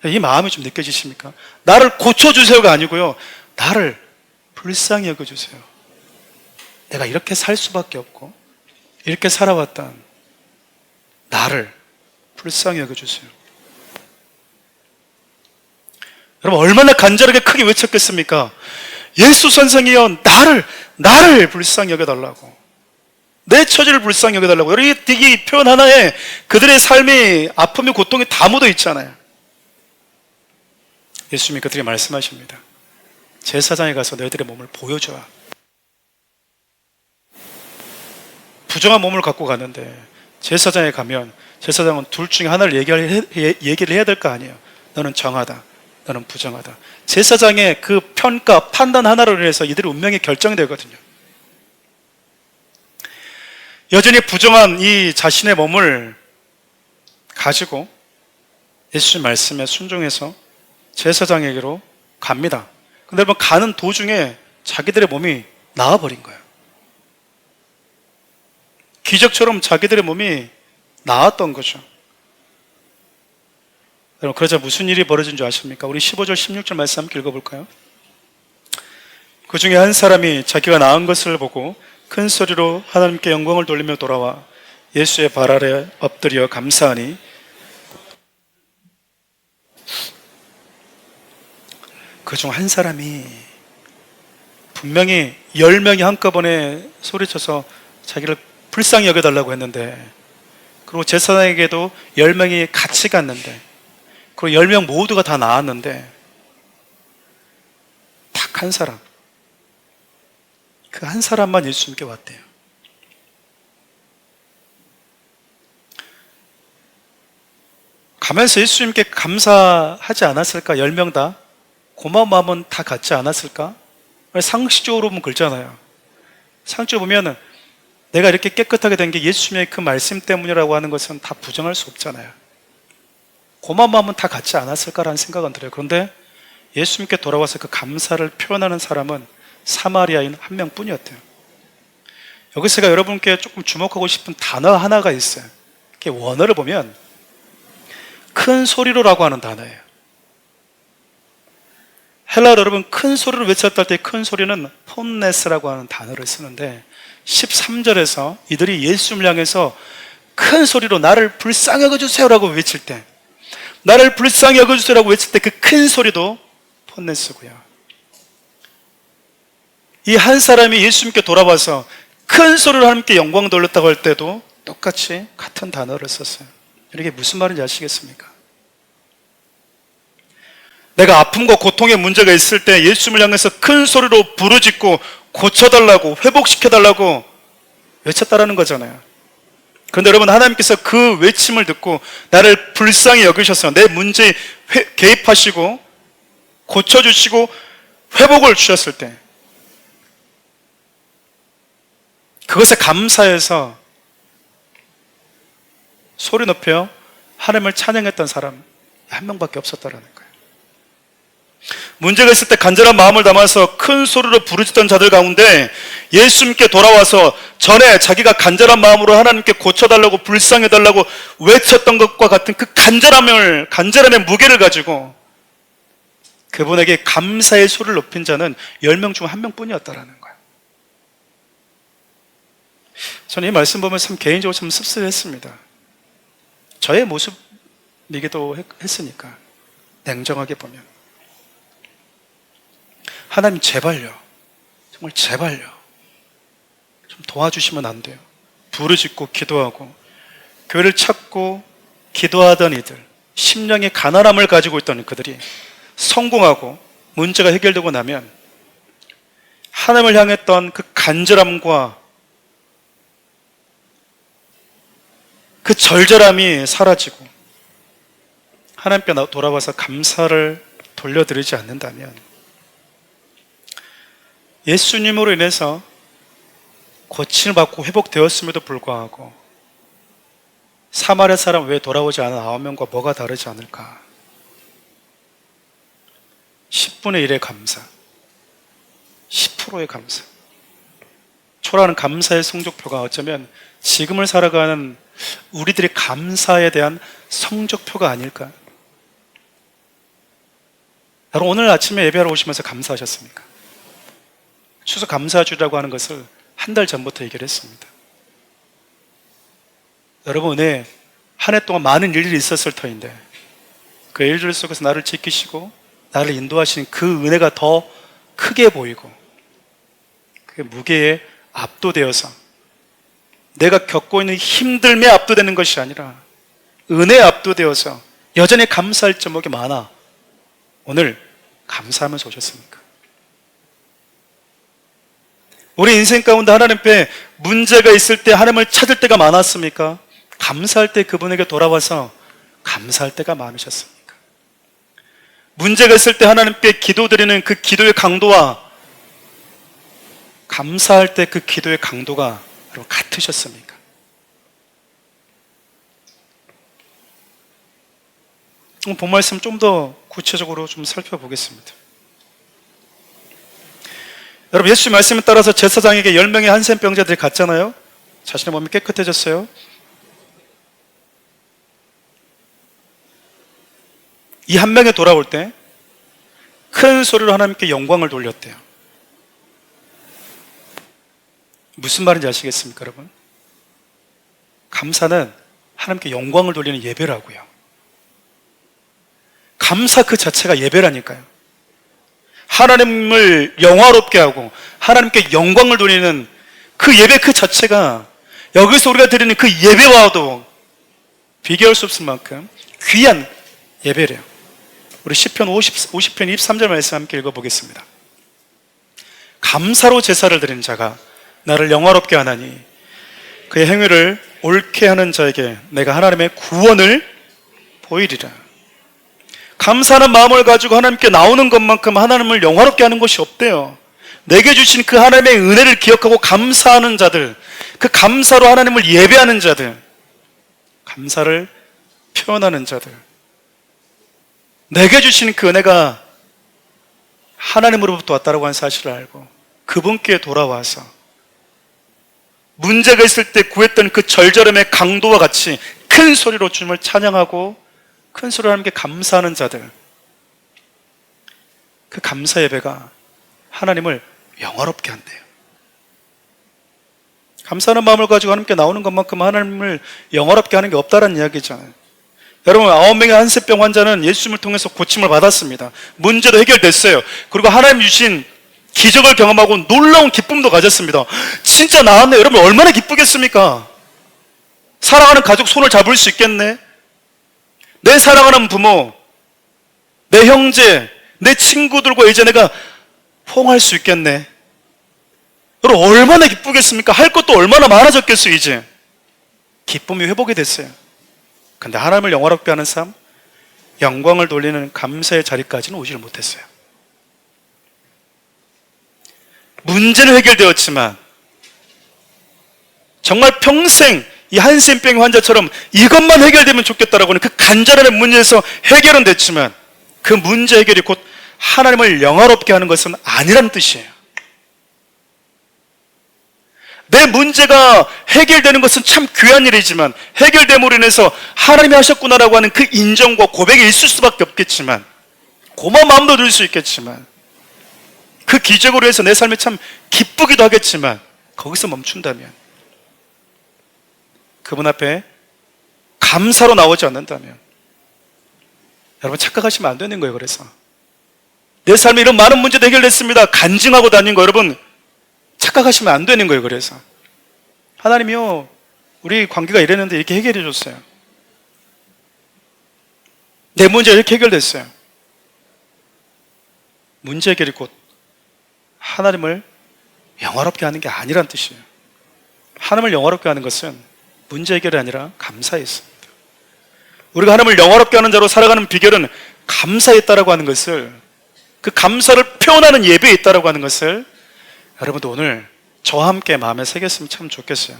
이 마음이 좀 느껴지십니까? 나를 고쳐주세요가 아니고요, 나를 불쌍히 여겨주세요. 내가 이렇게 살 수밖에 없고 이렇게 살아왔던 나를 불쌍히 여겨주세요. 여러분, 얼마나 간절하게 크게 외쳤겠습니까? 예수 선생이여 나를 불쌍히 여겨달라고, 내 처지를 불쌍히 여겨달라고. 여러분, 이 표현 하나에 그들의 삶이, 아픔이, 고통이 다 묻어 있잖아요. 예수님이 그들에게 말씀하십니다. 제사장에 가서 너희들의 몸을 보여줘라. 부정한 몸을 갖고 갔는데 제사장에 가면 제사장은 둘 중에 하나를 얘기를 해야 될 거 아니에요. 너는 정하다, 너는 부정하다. 제사장의 그 평가, 판단 하나로 인해서 이들의 운명이 결정되거든요. 여전히 부정한 이 자신의 몸을 가지고 예수님 말씀에 순종해서 제사장에게로 갑니다. 근데 여러분, 가는 도중에 자기들의 몸이 나아버린 거예요. 기적처럼 자기들의 몸이 나았던 거죠. 여러분, 그러자 무슨 일이 벌어진 줄 아십니까? 우리 15절 16절 말씀 함께 읽어볼까요? 그 중에 한 사람이 자기가 나은 것을 보고 큰 소리로 하나님께 영광을 돌리며 돌아와 예수의 발 아래 엎드려 감사하니, 그중 한 사람이 분명히 10명이 한꺼번에 소리쳐서 자기를 불쌍히 여겨달라고 했는데, 그리고 제사장에게도 10명이 같이 갔는데, 그리고 10명 모두가 다 나았는데, 딱 한 사람, 그 한 사람만 예수님께 왔대요. 가면서 예수님께 감사하지 않았을까? 10명 다 고마운 마음은 다 갖지 않았을까? 상식적으로 보면 그렇잖아요. 상식적으로 보면 내가 이렇게 깨끗하게 된 게 예수님의 그 말씀 때문이라고 하는 것은 다 부정할 수 없잖아요. 고마운 마음은 다 갖지 않았을까라는 생각은 들어요. 그런데 예수님께 돌아와서 그 감사를 표현하는 사람은 사마리아인 한 명뿐이었대요. 여기서 제가 여러분께 조금 주목하고 싶은 단어 하나가 있어요. 이렇게 원어를 보면 큰 소리로라고 하는 단어예요. 헬라어로 여러분 큰 소리로 외쳤다 할 때 큰 소리는 폰네스라고 하는 단어를 쓰는데 13절에서 이들이 예수님을 향해서 큰 소리로 나를 불쌍히 여겨주세요라고 외칠 때, 나를 불쌍히 여겨주세요라고 외칠 때 그 큰 소리도 폰네스고요. 이 한 사람이 예수님께 돌아와서 큰 소리로 하나님께 영광 돌렸다고 할 때도 똑같이 같은 단어를 썼어요. 이게 무슨 말인지 아시겠습니까? 내가 아픔과 고통의 문제가 있을 때 예수님을 향해서 큰 소리로 부르짖고 고쳐달라고, 회복시켜달라고 외쳤다라는 거잖아요. 그런데 여러분, 하나님께서 그 외침을 듣고 나를 불쌍히 여기셔서 내 문제에 개입하시고 고쳐주시고 회복을 주셨을 때, 그것에 감사해서 소리 높여 하나님을 찬양했던 사람 한 명밖에 없었다라는 거예요. 문제가 있을 때 간절한 마음을 담아서 큰 소리로 부르짖던 자들 가운데 예수님께 돌아와서 전에 자기가 간절한 마음으로 하나님께 고쳐달라고, 불쌍해달라고 외쳤던 것과 같은 그 간절함의 무게를 가지고 그분에게 감사의 소리를 높인 자는 10명 중 1명뿐이었다라는 거예요. 저는 이 말씀 보면서 참 개인적으로 참 씁쓸했습니다. 저의 모습이기도 했으니까, 냉정하게 보면. 하나님 제발요, 정말 제발요, 좀 도와주시면 안 돼요? 부르짖고 기도하고 교회를 찾고 기도하던 이들, 심령의 가난함을 가지고 있던 그들이 성공하고 문제가 해결되고 나면 하나님을 향했던 그 간절함과 그 절절함이 사라지고 하나님께 돌아와서 감사를 돌려드리지 않는다면 예수님으로 인해서 고침을 받고 회복되었음에도 불구하고 사마리아 사람 왜 돌아오지 않은 9명과 뭐가 다르지 않을까? 10분의 1의 감사, 10%의 감사, 초라한 감사의 성적표가 어쩌면 지금을 살아가는 우리들의 감사에 대한 성적표가 아닐까? 여러분, 오늘 아침에 예배하러 오시면서 감사하셨습니까? 추석 감사주라고 하는 것을 한 달 전부터 얘기를 했습니다. 여러분, 은혜 한 해 동안 많은 일들이 있었을 터인데 그 일들 속에서 나를 지키시고 나를 인도하시는 그 은혜가 더 크게 보이고 그 무게에 압도되어서 내가 겪고 있는 힘듦에 압도되는 것이 아니라 은혜에 압도되어서 여전히 감사할 점이 많아. 오늘 감사하면서 오셨습니까? 우리 인생 가운데 하나님 앞에 문제가 있을 때 하나님을 찾을 때가 많았습니까? 감사할 때 그분에게 돌아와서 감사할 때가 많으셨습니까? 문제가 있을 때 하나님께 기도드리는 그 기도의 강도와 감사할 때 그 기도의 강도가 여러분 같으셨습니까? 본 말씀 좀 더 구체적으로 좀 살펴보겠습니다. 여러분, 예수 말씀에 따라서 제사장에게 10명의 한센병자들이 갔잖아요. 자신의 몸이 깨끗해졌어요. 이 한 명이 돌아올 때 큰 소리로 하나님께 영광을 돌렸대요. 무슨 말인지 아시겠습니까, 여러분? 감사는 하나님께 영광을 돌리는 예배라고요. 감사 그 자체가 예배라니까요. 하나님을 영화롭게 하고 하나님께 영광을 돌리는 그 예배 그 자체가 여기서 우리가 드리는 그 예배와도 비교할 수 없을 만큼 귀한 예배래요. 우리 시편 50편 23절 말씀 함께 읽어보겠습니다. 감사로 제사를 드리는 자가 나를 영화롭게 하나니 그의 행위를 옳게 하는 자에게 내가 하나님의 구원을 보이리라. 감사하는 마음을 가지고 하나님께 나오는 것만큼 하나님을 영화롭게 하는 것이 없대요. 내게 주신 그 하나님의 은혜를 기억하고 감사하는 자들, 그 감사로 하나님을 예배하는 자들, 감사를 표현하는 자들, 내게 주신 그 은혜가 하나님으로부터 왔다고 하는 사실을 알고 그분께 돌아와서 문제가 있을 때 구했던 그 절절함의 강도와 같이 큰 소리로 주님을 찬양하고 큰 소리로 하나님께 감사하는 자들, 그 감사 예배가 하나님을 영화롭게 한대요. 감사하는 마음을 가지고 하나님께 나오는 것만큼 하나님을 영화롭게 하는 게 없다는 이야기잖아요. 여러분, 9명의 한센병 환자는 예수님을 통해서 고침을 받았습니다. 문제도 해결됐어요. 그리고 하나님 주신 기적을 경험하고 놀라운 기쁨도 가졌습니다. 진짜 나았네. 여러분, 얼마나 기쁘겠습니까? 사랑하는 가족 손을 잡을 수 있겠네. 내 사랑하는 부모, 내 형제, 내 친구들과 이제 내가 포옹할 수 있겠네. 여러분, 얼마나 기쁘겠습니까? 할 것도 얼마나 많아졌겠어요. 이제 기쁨이 회복이 됐어요. 근데 하나님을 영화롭게 하는 삶, 영광을 돌리는 감사의 자리까지는 오지를 못했어요. 문제는 해결되었지만 정말 평생 이 한센병 환자처럼 이것만 해결되면 좋겠다라고 하는 그 간절한 문제에서 해결은 됐지만 그 문제 해결이 곧 하나님을 영화롭게 하는 것은 아니라는 뜻이에요. 내 문제가 해결되는 것은 참 귀한 일이지만 해결됨으로 인해서 하나님이 하셨구나라고 하는 그 인정과 고백이 있을 수밖에 없겠지만 고마운 마음도 들 수 있겠지만 그 기적으로 해서 내 삶이 참 기쁘기도 하겠지만 거기서 멈춘다면 그분 앞에 감사로 나오지 않는다면 여러분 착각하시면 안 되는 거예요. 그래서 내 삶에 이런 많은 문제도 해결됐습니다 간증하고 다닌 거 여러분 착각하시면 안 되는 거예요. 그래서 하나님이요 우리 관계가 이랬는데 이렇게 해결해 줬어요. 내 문제가 이렇게 해결됐어요. 문제 해결이 곧 하나님을 영화롭게 하는 게 아니란 뜻이에요. 하나님을 영화롭게 하는 것은 문제 해결이 아니라 감사에 있습니다. 우리가 하나님을 영화롭게 하는 자로 살아가는 비결은 감사에 있다라고 하는 것을, 그 감사를 표현하는 예배에 있다라고 하는 것을 여러분도 오늘 저와 함께 마음에 새겼으면 참 좋겠어요.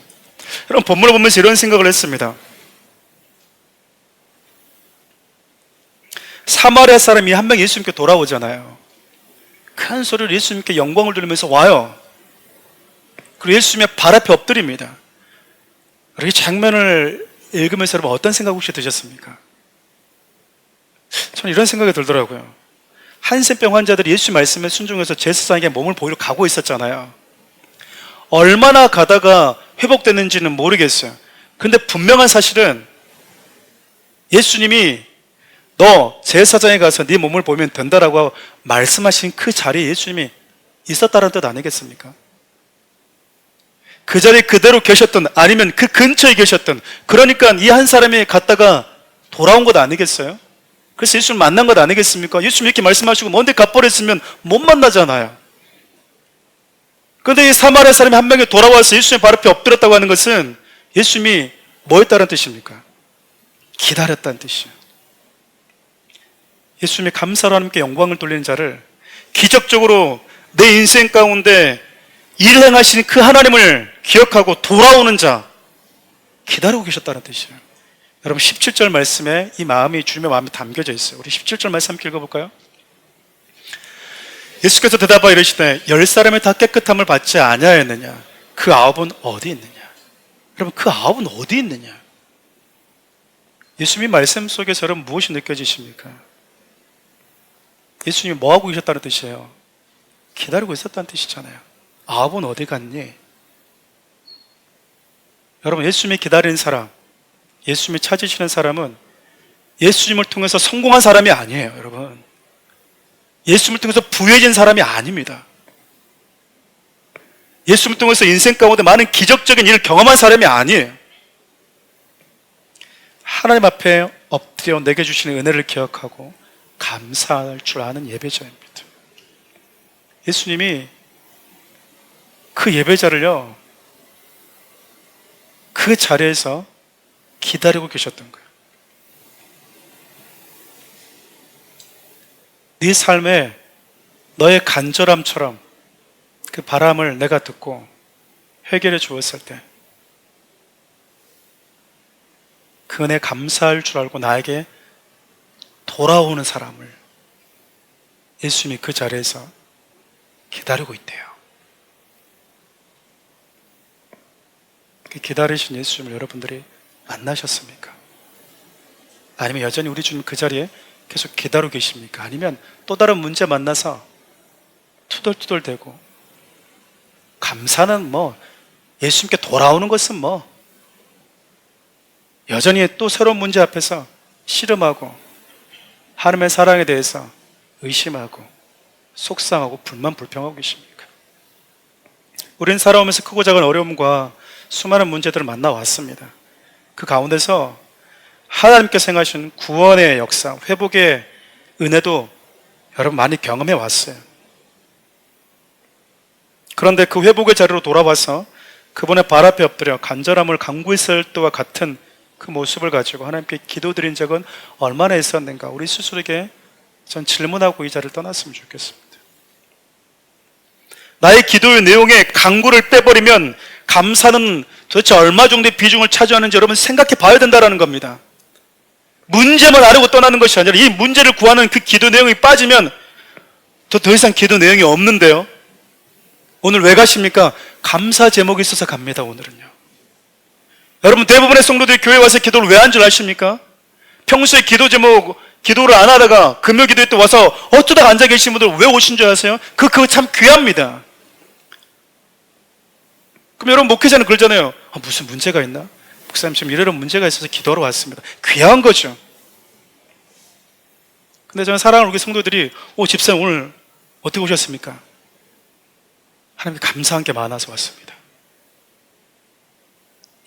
여러분, 본문을 보면서 이런 생각을 했습니다. 사마리아 사람이 한 명 예수님께 돌아오잖아요. 큰 소리로 예수님께 영광을 돌리면서 와요. 그리고 예수님의 발 앞에 엎드립니다. 이 장면을 읽으면서 여러분 어떤 생각 혹시 드셨습니까? 저는 이런 생각이 들더라고요. 한센병 환자들이 예수 말씀에 순종해서 제사장에게 몸을 보이러 가고 있었잖아요. 얼마나 가다가 회복됐는지는 모르겠어요. 근데 분명한 사실은 예수님이 너 제사장에 가서 네 몸을 보면 된다라고 말씀하신 그 자리에 예수님이 있었다는 뜻 아니겠습니까? 그 자리에 그대로 계셨던, 아니면 그 근처에 계셨던, 그러니까 이 한 사람이 갔다가 돌아온 것 아니겠어요? 그래서 예수님 만난 것 아니겠습니까? 예수님 이렇게 말씀하시고 먼데 갓버렸으면 못 만나잖아요. 그런데 이 사마리아 사람이 한 명이 돌아와서 예수님 발 앞에 엎드렸다고 하는 것은 예수님이 뭐 했다는 뜻입니까? 기다렸다는 뜻이에요. 예수님이 감사로 하나님께 영광을 돌리는 자를, 기적적으로 내 인생 가운데 일을 행하신 그 하나님을 기억하고 돌아오는 자, 기다리고 계셨다는 뜻이에요. 여러분 17절 말씀에 이 마음이 주님의 마음이 담겨져 있어요. 우리 17절 말씀 함께 읽어볼까요? 예수께서 대답하여 이르시되 10사람이 다 깨끗함을 받지 아니하였느냐? 그 9은 어디 있느냐? 여러분 그 9은 어디 있느냐? 예수님의 말씀 속에서 여러분 무엇이 느껴지십니까? 예수님이 뭐하고 계셨다는 뜻이에요? 기다리고 있었다는 뜻이잖아요. 9은 어디 갔니? 여러분 예수님이 기다리는 사람, 예수님이 찾으시는 사람은 예수님을 통해서 성공한 사람이 아니에요. 여러분 예수님을 통해서 부유해진 사람이 아닙니다. 예수님을 통해서 인생 가운데 많은 기적적인 일을 경험한 사람이 아니에요. 하나님 앞에 엎드려 내게 주시는 은혜를 기억하고 감사할 줄 아는 예배자입니다. 예수님이 그 예배자를요, 그 자리에서 기다리고 계셨던 거예요. 네 삶에 너의 간절함처럼 그 바람을 내가 듣고 해결해 주었을 때 그 은혜 감사할 줄 알고 나에게 돌아오는 사람을 예수님이 그 자리에서 기다리고 있대요. 그 기다리신 예수님을 여러분들이 만나셨습니까? 아니면 여전히 우리 주님 그 자리에 계속 기다리고 계십니까? 아니면 또 다른 문제 만나서 투덜투덜대고, 감사는 뭐 예수님께 돌아오는 것은 뭐 여전히 또 새로운 문제 앞에서 씨름하고 하나님의 사랑에 대해서 의심하고 속상하고 불만 불평하고 계십니까? 우리는 살아오면서 크고 작은 어려움과 수많은 문제들을 만나왔습니다. 그 가운데서 하나님께서 행하신 구원의 역사, 회복의 은혜도 여러분 많이 경험해 왔어요. 그런데 그 회복의 자리로 돌아와서 그분의 발 앞에 엎드려 간절함을 간구했을 때와 같은 그 모습을 가지고 하나님께 기도드린 적은 얼마나 있었는가, 우리 스스로에게 전 질문하고 이 자리를 떠났으면 좋겠습니다. 나의 기도의 내용에 간구를 빼버리면 감사는 도대체 얼마 정도의 비중을 차지하는지 여러분 생각해 봐야 된다는 겁니다. 문제만 아르고 떠나는 것이 아니라 이 문제를 구하는 그 기도 내용이 빠지면 더 이상 기도 내용이 없는데요. 오늘 왜 가십니까? 감사 제목이 있어서 갑니다. 오늘은요. 여러분, 대부분의 성도들이 교회 와서 기도를 왜 한 줄 아십니까? 평소에 기도 제목 기도를 안 하다가 금요 기도회 때 와서 어쩌다가 앉아 계신 분들 왜 오신 줄 아세요? 그거 참 귀합니다. 그럼 여러분, 목회자는 그러잖아요. 무슨 문제가 있나? 목사님, 지금 이런 문제가 있어서 기도하러 왔습니다. 귀한 거죠. 근데 저는 사랑하는 우리 성도들이 집사님 오늘 어떻게 오셨습니까? 하나님 감사한 게 많아서 왔습니다.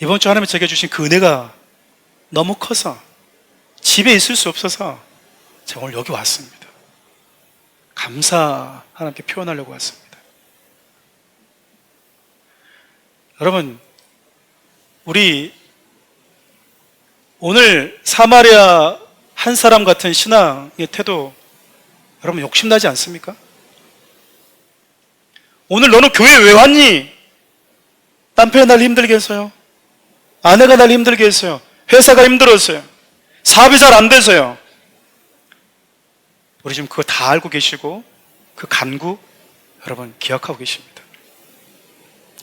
이번 주 하나님이 제게 주신 그 은혜가 너무 커서 집에 있을 수 없어서 제가 오늘 여기 왔습니다. 감사 하나님께 표현하려고 왔습니다. 여러분, 우리 오늘 사마리아 한 사람 같은 신앙의 태도, 여러분 욕심나지 않습니까? 오늘 너는 교회에 왜 왔니? 남편이 날 힘들게 했어요. 아내가 날 힘들게 했어요. 회사가 힘들었어요. 사업이 잘 안 돼서요. 우리 지금 그거 다 알고 계시고 그 간구 여러분 기억하고 계십니다.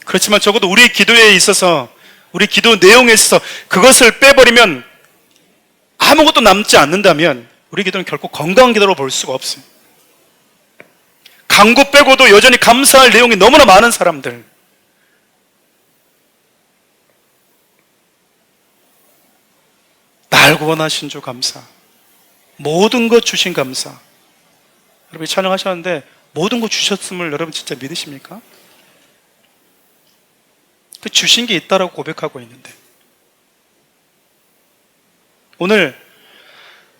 그렇지만 적어도 우리 기도에 있어서, 우리 기도 내용에 있어서 그것을 빼버리면, 아무것도 남지 않는다면 우리 기도는 결코 건강한 기도로 볼 수가 없어요. 간구 빼고도 여전히 감사할 내용이 너무나 많은 사람들, 날 구원하신 주 감사, 모든 것 주신 감사. 여러분이 찬양하셨는데 모든 것 주셨음을 여러분 진짜 믿으십니까? 그 주신 게 있다라고 고백하고 있는데, 오늘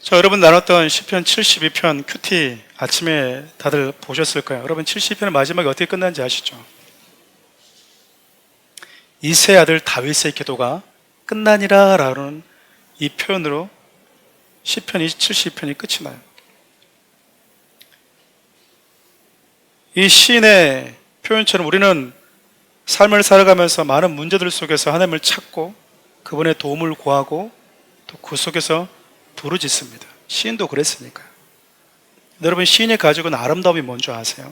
저 여러분 나눴던 시편 72편 큐티 아침에 다들 보셨을 거예요. 여러분 72편의 마지막에 어떻게 끝난지 아시죠? 이세 아들 다윗의 기도가 끝나니라 라는 이 표현으로 시편 72편이 끝이 나요. 이 시인의 표현처럼 우리는 삶을 살아가면서 많은 문제들 속에서 하나님을 찾고 그분의 도움을 구하고 또 그 속에서 부르짖습니다. 시인도 그랬으니까요. 여러분, 시인이 가지고 있는 아름다움이 뭔지 아세요?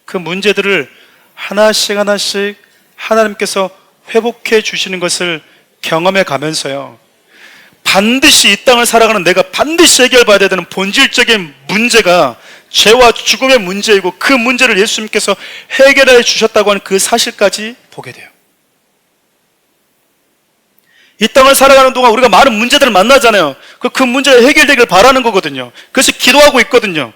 그 문제들을 하나씩 하나씩 하나님께서 회복해 주시는 것을 경험해 가면서요, 반드시 이 땅을 살아가는 내가 반드시 해결받아야 되는 본질적인 문제가 죄와 죽음의 문제이고, 그 문제를 예수님께서 해결해 주셨다고 하는 그 사실까지 보게 돼요. 이 땅을 살아가는 동안 우리가 많은 문제들을 만나잖아요. 그 문제가 해결되길 바라는 거거든요. 그래서 기도하고 있거든요.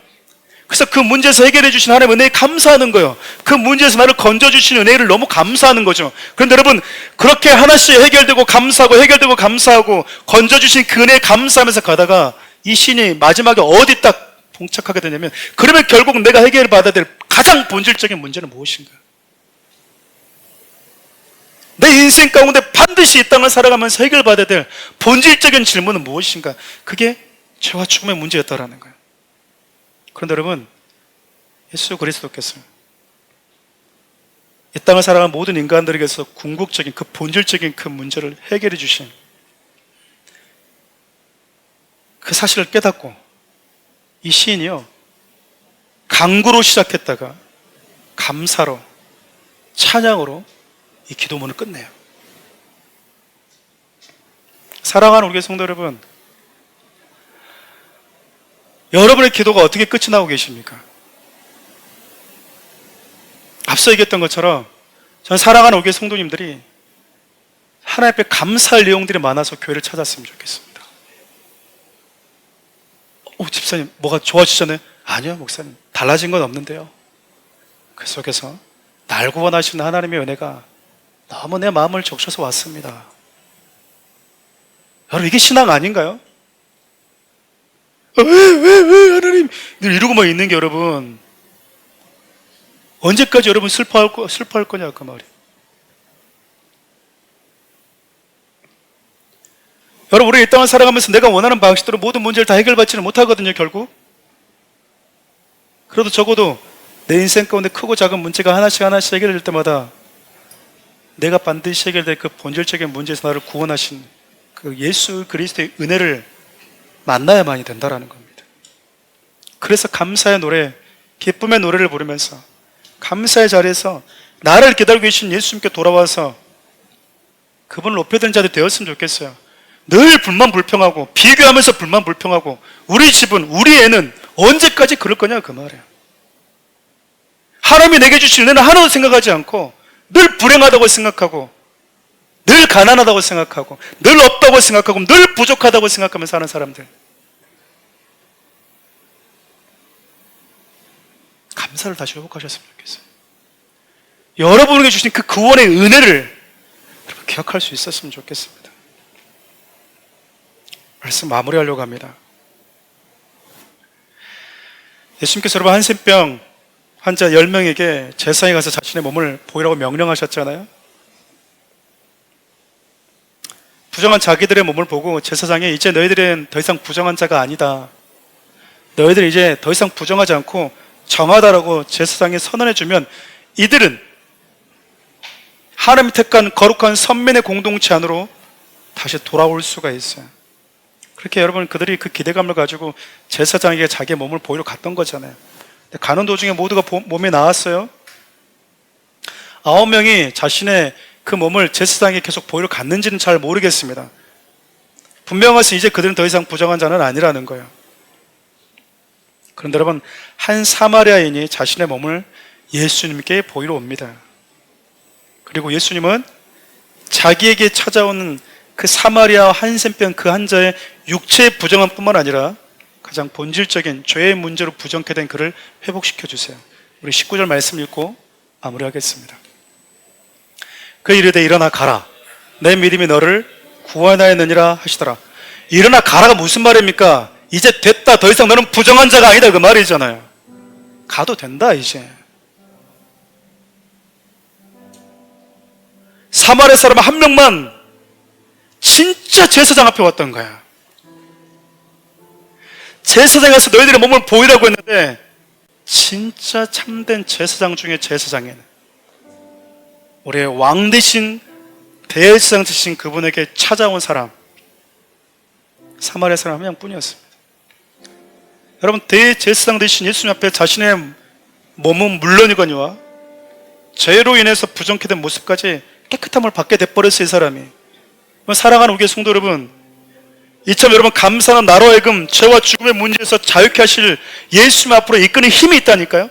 그래서 그 문제에서 해결해 주신 하나님의 은혜에 감사하는 거예요. 그 문제에서 나를 건져주신 은혜를 너무 감사하는 거죠. 그런데 여러분, 그렇게 하나씩 해결되고 감사하고 해결되고 감사하고 건져주신 그 은혜에 감사하면서 가다가 이 신이 마지막에 어디 딱 봉착하게 되냐면, 그러면 결국 내가 해결을 받아야 될 가장 본질적인 문제는 무엇인가? 내 인생 가운데 반드시 이 땅을 살아가면서 해결받아야 될 본질적인 질문은 무엇인가? 그게 죄와 죽음의 문제였다라는 거예요. 그런데 여러분, 예수 그리스도께서 이 땅을 살아가는 모든 인간들에게서 궁극적인 그 본질적인 그 문제를 해결해 주신 그 사실을 깨닫고 이 시인이요, 간구로 시작했다가 감사로, 찬양으로 이 기도문을 끝내요. 사랑하는 우리 성도 여러분, 여러분의 기도가 어떻게 끝이 나고 계십니까? 앞서 얘기했던 것처럼 전 사랑하는 우리 성도님들이 하나님 앞에 감사할 내용들이 많아서 교회를 찾았으면 좋겠습니다. 집사님 뭐가 좋아지셨나요? 아니요 목사님, 달라진 건 없는데요, 그 속에서 날 구원하시는 하나님의 은혜가 너무 내 마음을 적셔서 왔습니다. 여러분, 이게 신앙 아닌가요? 왜 하나님 늘 이러고만 있는 게, 여러분 언제까지 여러분 슬퍼할 거냐 그 말이. 여러분, 우리 이 땅을 살아가면서 내가 원하는 방식대로 모든 문제를 다 해결받지는 못하거든요, 결국. 그래도 적어도 내 인생 가운데 크고 작은 문제가 하나씩 해결될 때마다 내가 반드시 해결될 그 본질적인 문제에서 나를 구원하신 그 예수 그리스도의 은혜를 만나야만이 된다라는 겁니다. 그래서 감사의 노래, 기쁨의 노래를 부르면서 감사의 자리에서 나를 기다리고 계신 예수님께 돌아와서 그분을 높여드는 자들이 되었으면 좋겠어요. 늘 불만불평하고 비교하면서 불만불평하고 우리 집은, 우리 애는 언제까지 그럴 거냐 그 말이에요. 하나님이 내게 주신 은혜는 하나도 생각하지 않고 늘 불행하다고 생각하고 늘 가난하다고 생각하고 늘 없다고 생각하고 늘 부족하다고 생각하면서 사는 사람들, 감사를 다시 회복하셨으면 좋겠어요. 여러분에게 주신 그 구원의 은혜를 여러분 기억할 수 있었으면 좋겠습니다. 말씀 마무리하려고 합니다. 예수님께서 여러분 한센병 환자 10명에게 제사장에 가서 자신의 몸을 보이라고 명령하셨잖아요. 부정한 자기들의 몸을 보고 제사장이 이제 너희들은 더 이상 부정한 자가 아니다, 너희들이 이제 더 이상 부정하지 않고 정하다라고 제사장이 선언해주면 이들은 하나님이 택한 거룩한 선민의 공동체 안으로 다시 돌아올 수가 있어요. 그렇게 여러분, 그들이 그 기대감을 가지고 제사장에게 자기의 몸을 보이러 갔던 거잖아요. 가는 도중에 모두가 몸이 나았어요. 9명이 자신의 그 몸을 제사장에게 계속 보이러 갔는지는 잘 모르겠습니다. 분명해서 이제 그들은 더 이상 부정한 자는 아니라는 거예요. 그런데 여러분, 한 사마리아인이 자신의 몸을 예수님께 보이러 옵니다. 그리고 예수님은 자기에게 찾아오는 그 사마리아 한센병 그 환자의 육체의 부정함 뿐만 아니라 가장 본질적인 죄의 문제로 부정케 된 그를 회복시켜 주세요. 우리 19절 말씀 읽고 마무리하겠습니다. 그 이르되 일어나 가라, 내 믿음이 너를 구원하였느니라 하시더라. 일어나 가라가 무슨 말입니까? 이제 됐다, 더 이상 너는 부정한 자가 아니다 그 말이잖아요. 가도 된다 이제. 사마리아 사람 한 명만 진짜 제사장 앞에 왔던 거야. 제사장에 가서 너희들의 몸을 보이라고 했는데 진짜 참된 제사장 중에 제사장에는 우리의 왕 대신 대제사장 되신 그분에게 찾아온 사람, 사마리아 사람 한 명뿐이었습니다. 여러분, 대제사장 되신 예수님 앞에 자신의 몸은 물론이거니와 죄로 인해서 부정케 된 모습까지 깨끗함을 받게 돼버렸어요. 이 사람이. 사랑하는 우리 성도 여러분, 이처럼 여러분 감사는 나로 하여금 죄와 죽음의 문제에서 자유케 하실 예수님 앞으로 이끄는 힘이 있다니까요.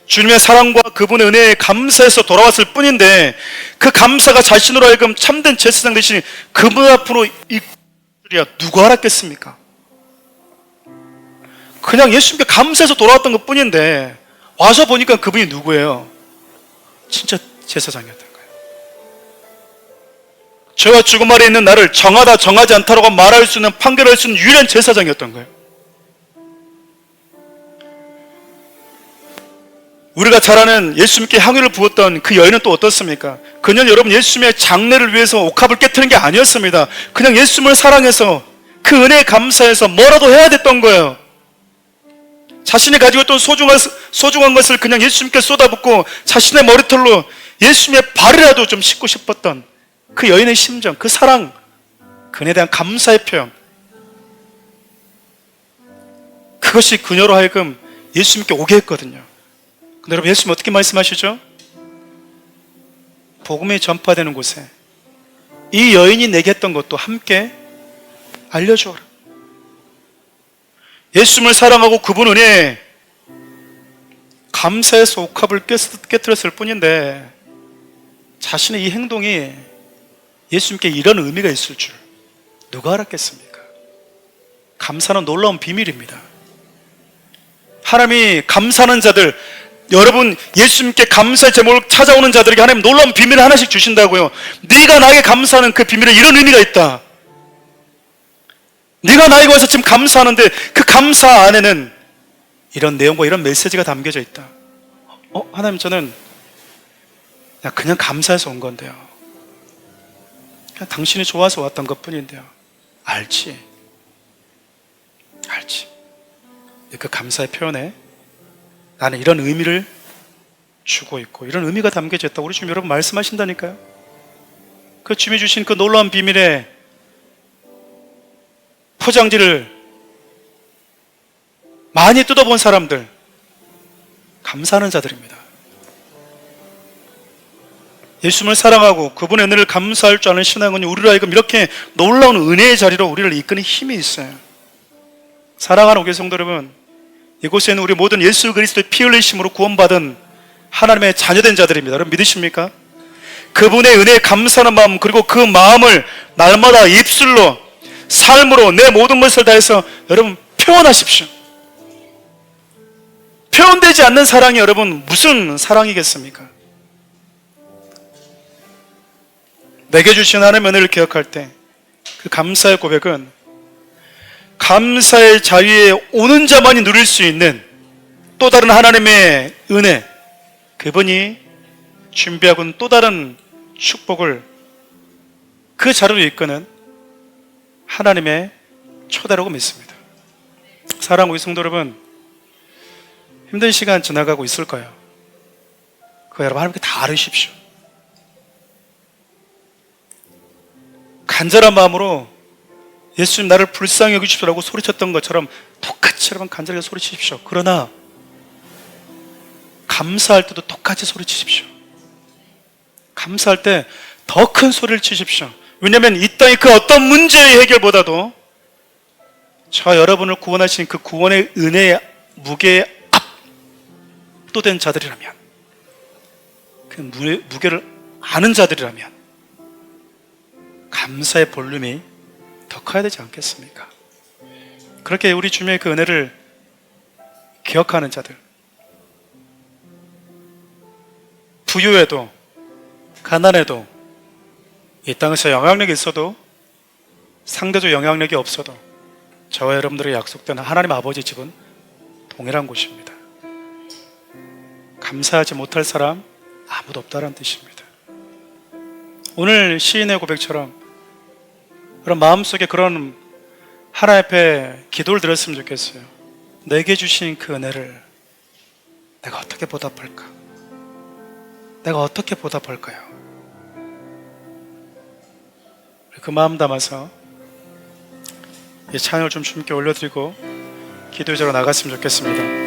주님의 사랑과 그분의 은혜에 감사해서 돌아왔을 뿐인데 그 감사가 자신으로 하여금 참된 제사장 되신 그분 앞으로 이끌리야 누가 알았겠습니까? 그냥 예수님께 감사해서 돌아왔던 것 뿐인데 와서 보니까 그분이 누구예요? 진짜 제사장이었던 거예요. 죄와 죽음 아래 있는 나를 정하다 정하지 않다라고 말할 수 있는, 판결할 수 있는 유일한 제사장이었던 거예요. 우리가 잘 아는 예수님께 향유를 부었던 그 여인은 또 어떻습니까? 그녀는 여러분 예수님의 장례를 위해서 옥합을 깨트는 게 아니었습니다. 그냥 예수님을 사랑해서 그 은혜에 감사해서 뭐라도 해야 됐던 거예요. 자신이 가지고 있던 소중한 것을 그냥 예수님께 쏟아붓고 자신의 머리털로 예수님의 발이라도 좀 씻고 싶었던 그 여인의 심정, 그 사랑, 그녀에 대한 감사의 표현, 그것이 그녀로 하여금 예수님께 오게 했거든요. 근데 여러분, 예수님 어떻게 말씀하시죠? 복음이 전파되는 곳에 이 여인이 내게 했던 것도 함께 알려주어라. 예수님을 사랑하고 그분 은혜에 감사해서 옥합을 깨뜨렸을 뿐인데 자신의 이 행동이 예수님께 이런 의미가 있을 줄 누가 알았겠습니까? 감사는 놀라운 비밀입니다. 하나님이 감사하는 자들, 여러분 예수님께 감사의 제목을 찾아오는 자들에게 하나님 놀라운 비밀을 하나씩 주신다고요. 네가 나에게 감사하는 그 비밀에 이런 의미가 있다. 네가 나에게 와서 지금 감사하는데 그 감사 안에는 이런 내용과 이런 메시지가 담겨져 있다. 하나님, 저는 그냥 감사해서 온 건데요. 그냥 당신이 좋아서 왔던 것 뿐인데요. 알지. 그 감사의 표현에 나는 이런 의미를 주고 있고 이런 의미가 담겨져 있다고 우리 주님 여러분 말씀하신다니까요. 그 주님이 주신 그 놀라운 비밀의 포장지를 많이 뜯어본 사람들, 감사하는 자들입니다. 예수님을 사랑하고 그분의 은혜를 감사할 줄 아는 신앙은 우리로 하여금 이렇게 놀라운 은혜의 자리로 우리를 이끄는 힘이 있어요. 사랑하는 교회 성도 여러분, 이곳에는 우리 모든 예수 그리스도의 피 흘리심으로 구원받은 하나님의 자녀된 자들입니다. 여러분 믿으십니까? 그분의 은혜에 감사하는 마음, 그리고 그 마음을 날마다 입술로, 삶으로 내 모든 것을 다해서 여러분 표현하십시오. 표현되지 않는 사랑이 여러분 무슨 사랑이겠습니까? 내게 주신 하나님의 은혜를 기억할 때 그 감사의 고백은 감사의 자유에 오는 자만이 누릴 수 있는 또 다른 하나님의 은혜, 그분이 준비하고 있는 또 다른 축복을 그 자리로 이끄는 하나님의 초대라고 믿습니다. 사랑하는 우리 성도 여러분, 힘든 시간 지나가고 있을 거예요. 그거 여러분 하나님께 다 알으십시오. 간절한 마음으로 예수님 나를 불쌍히 여기십시오라고 소리쳤던 것처럼 똑같이 여러분 간절하게 소리치십시오. 그러나 감사할 때도 똑같이 소리치십시오. 감사할 때 더 큰 소리를 치십시오. 왜냐하면 이 땅의 그 어떤 문제의 해결보다도 저 여러분을 구원하신 그 구원의 은혜의 무게에 압도된 자들이라면, 그 무게를 아는 자들이라면 감사의 볼륨이 더 커야 되지 않겠습니까? 그렇게 우리 주님의 그 은혜를 기억하는 자들, 부유해도 가난해도 이 땅에서 영향력이 있어도 상대적 영향력이 없어도 저와 여러분들의 약속된 하나님 아버지 집은 동일한 곳입니다. 감사하지 못할 사람 아무도 없다는 뜻입니다. 오늘 시인의 고백처럼 그런 마음속에 그런 하나님 앞에 기도를 드렸으면 좋겠어요. 내게 주신 그 은혜를 내가 어떻게 보답할까? 내가 어떻게 보답할까요? 그 마음 담아서 이 찬양을 좀 주님께 올려드리고 기도의 자로 나갔으면 좋겠습니다.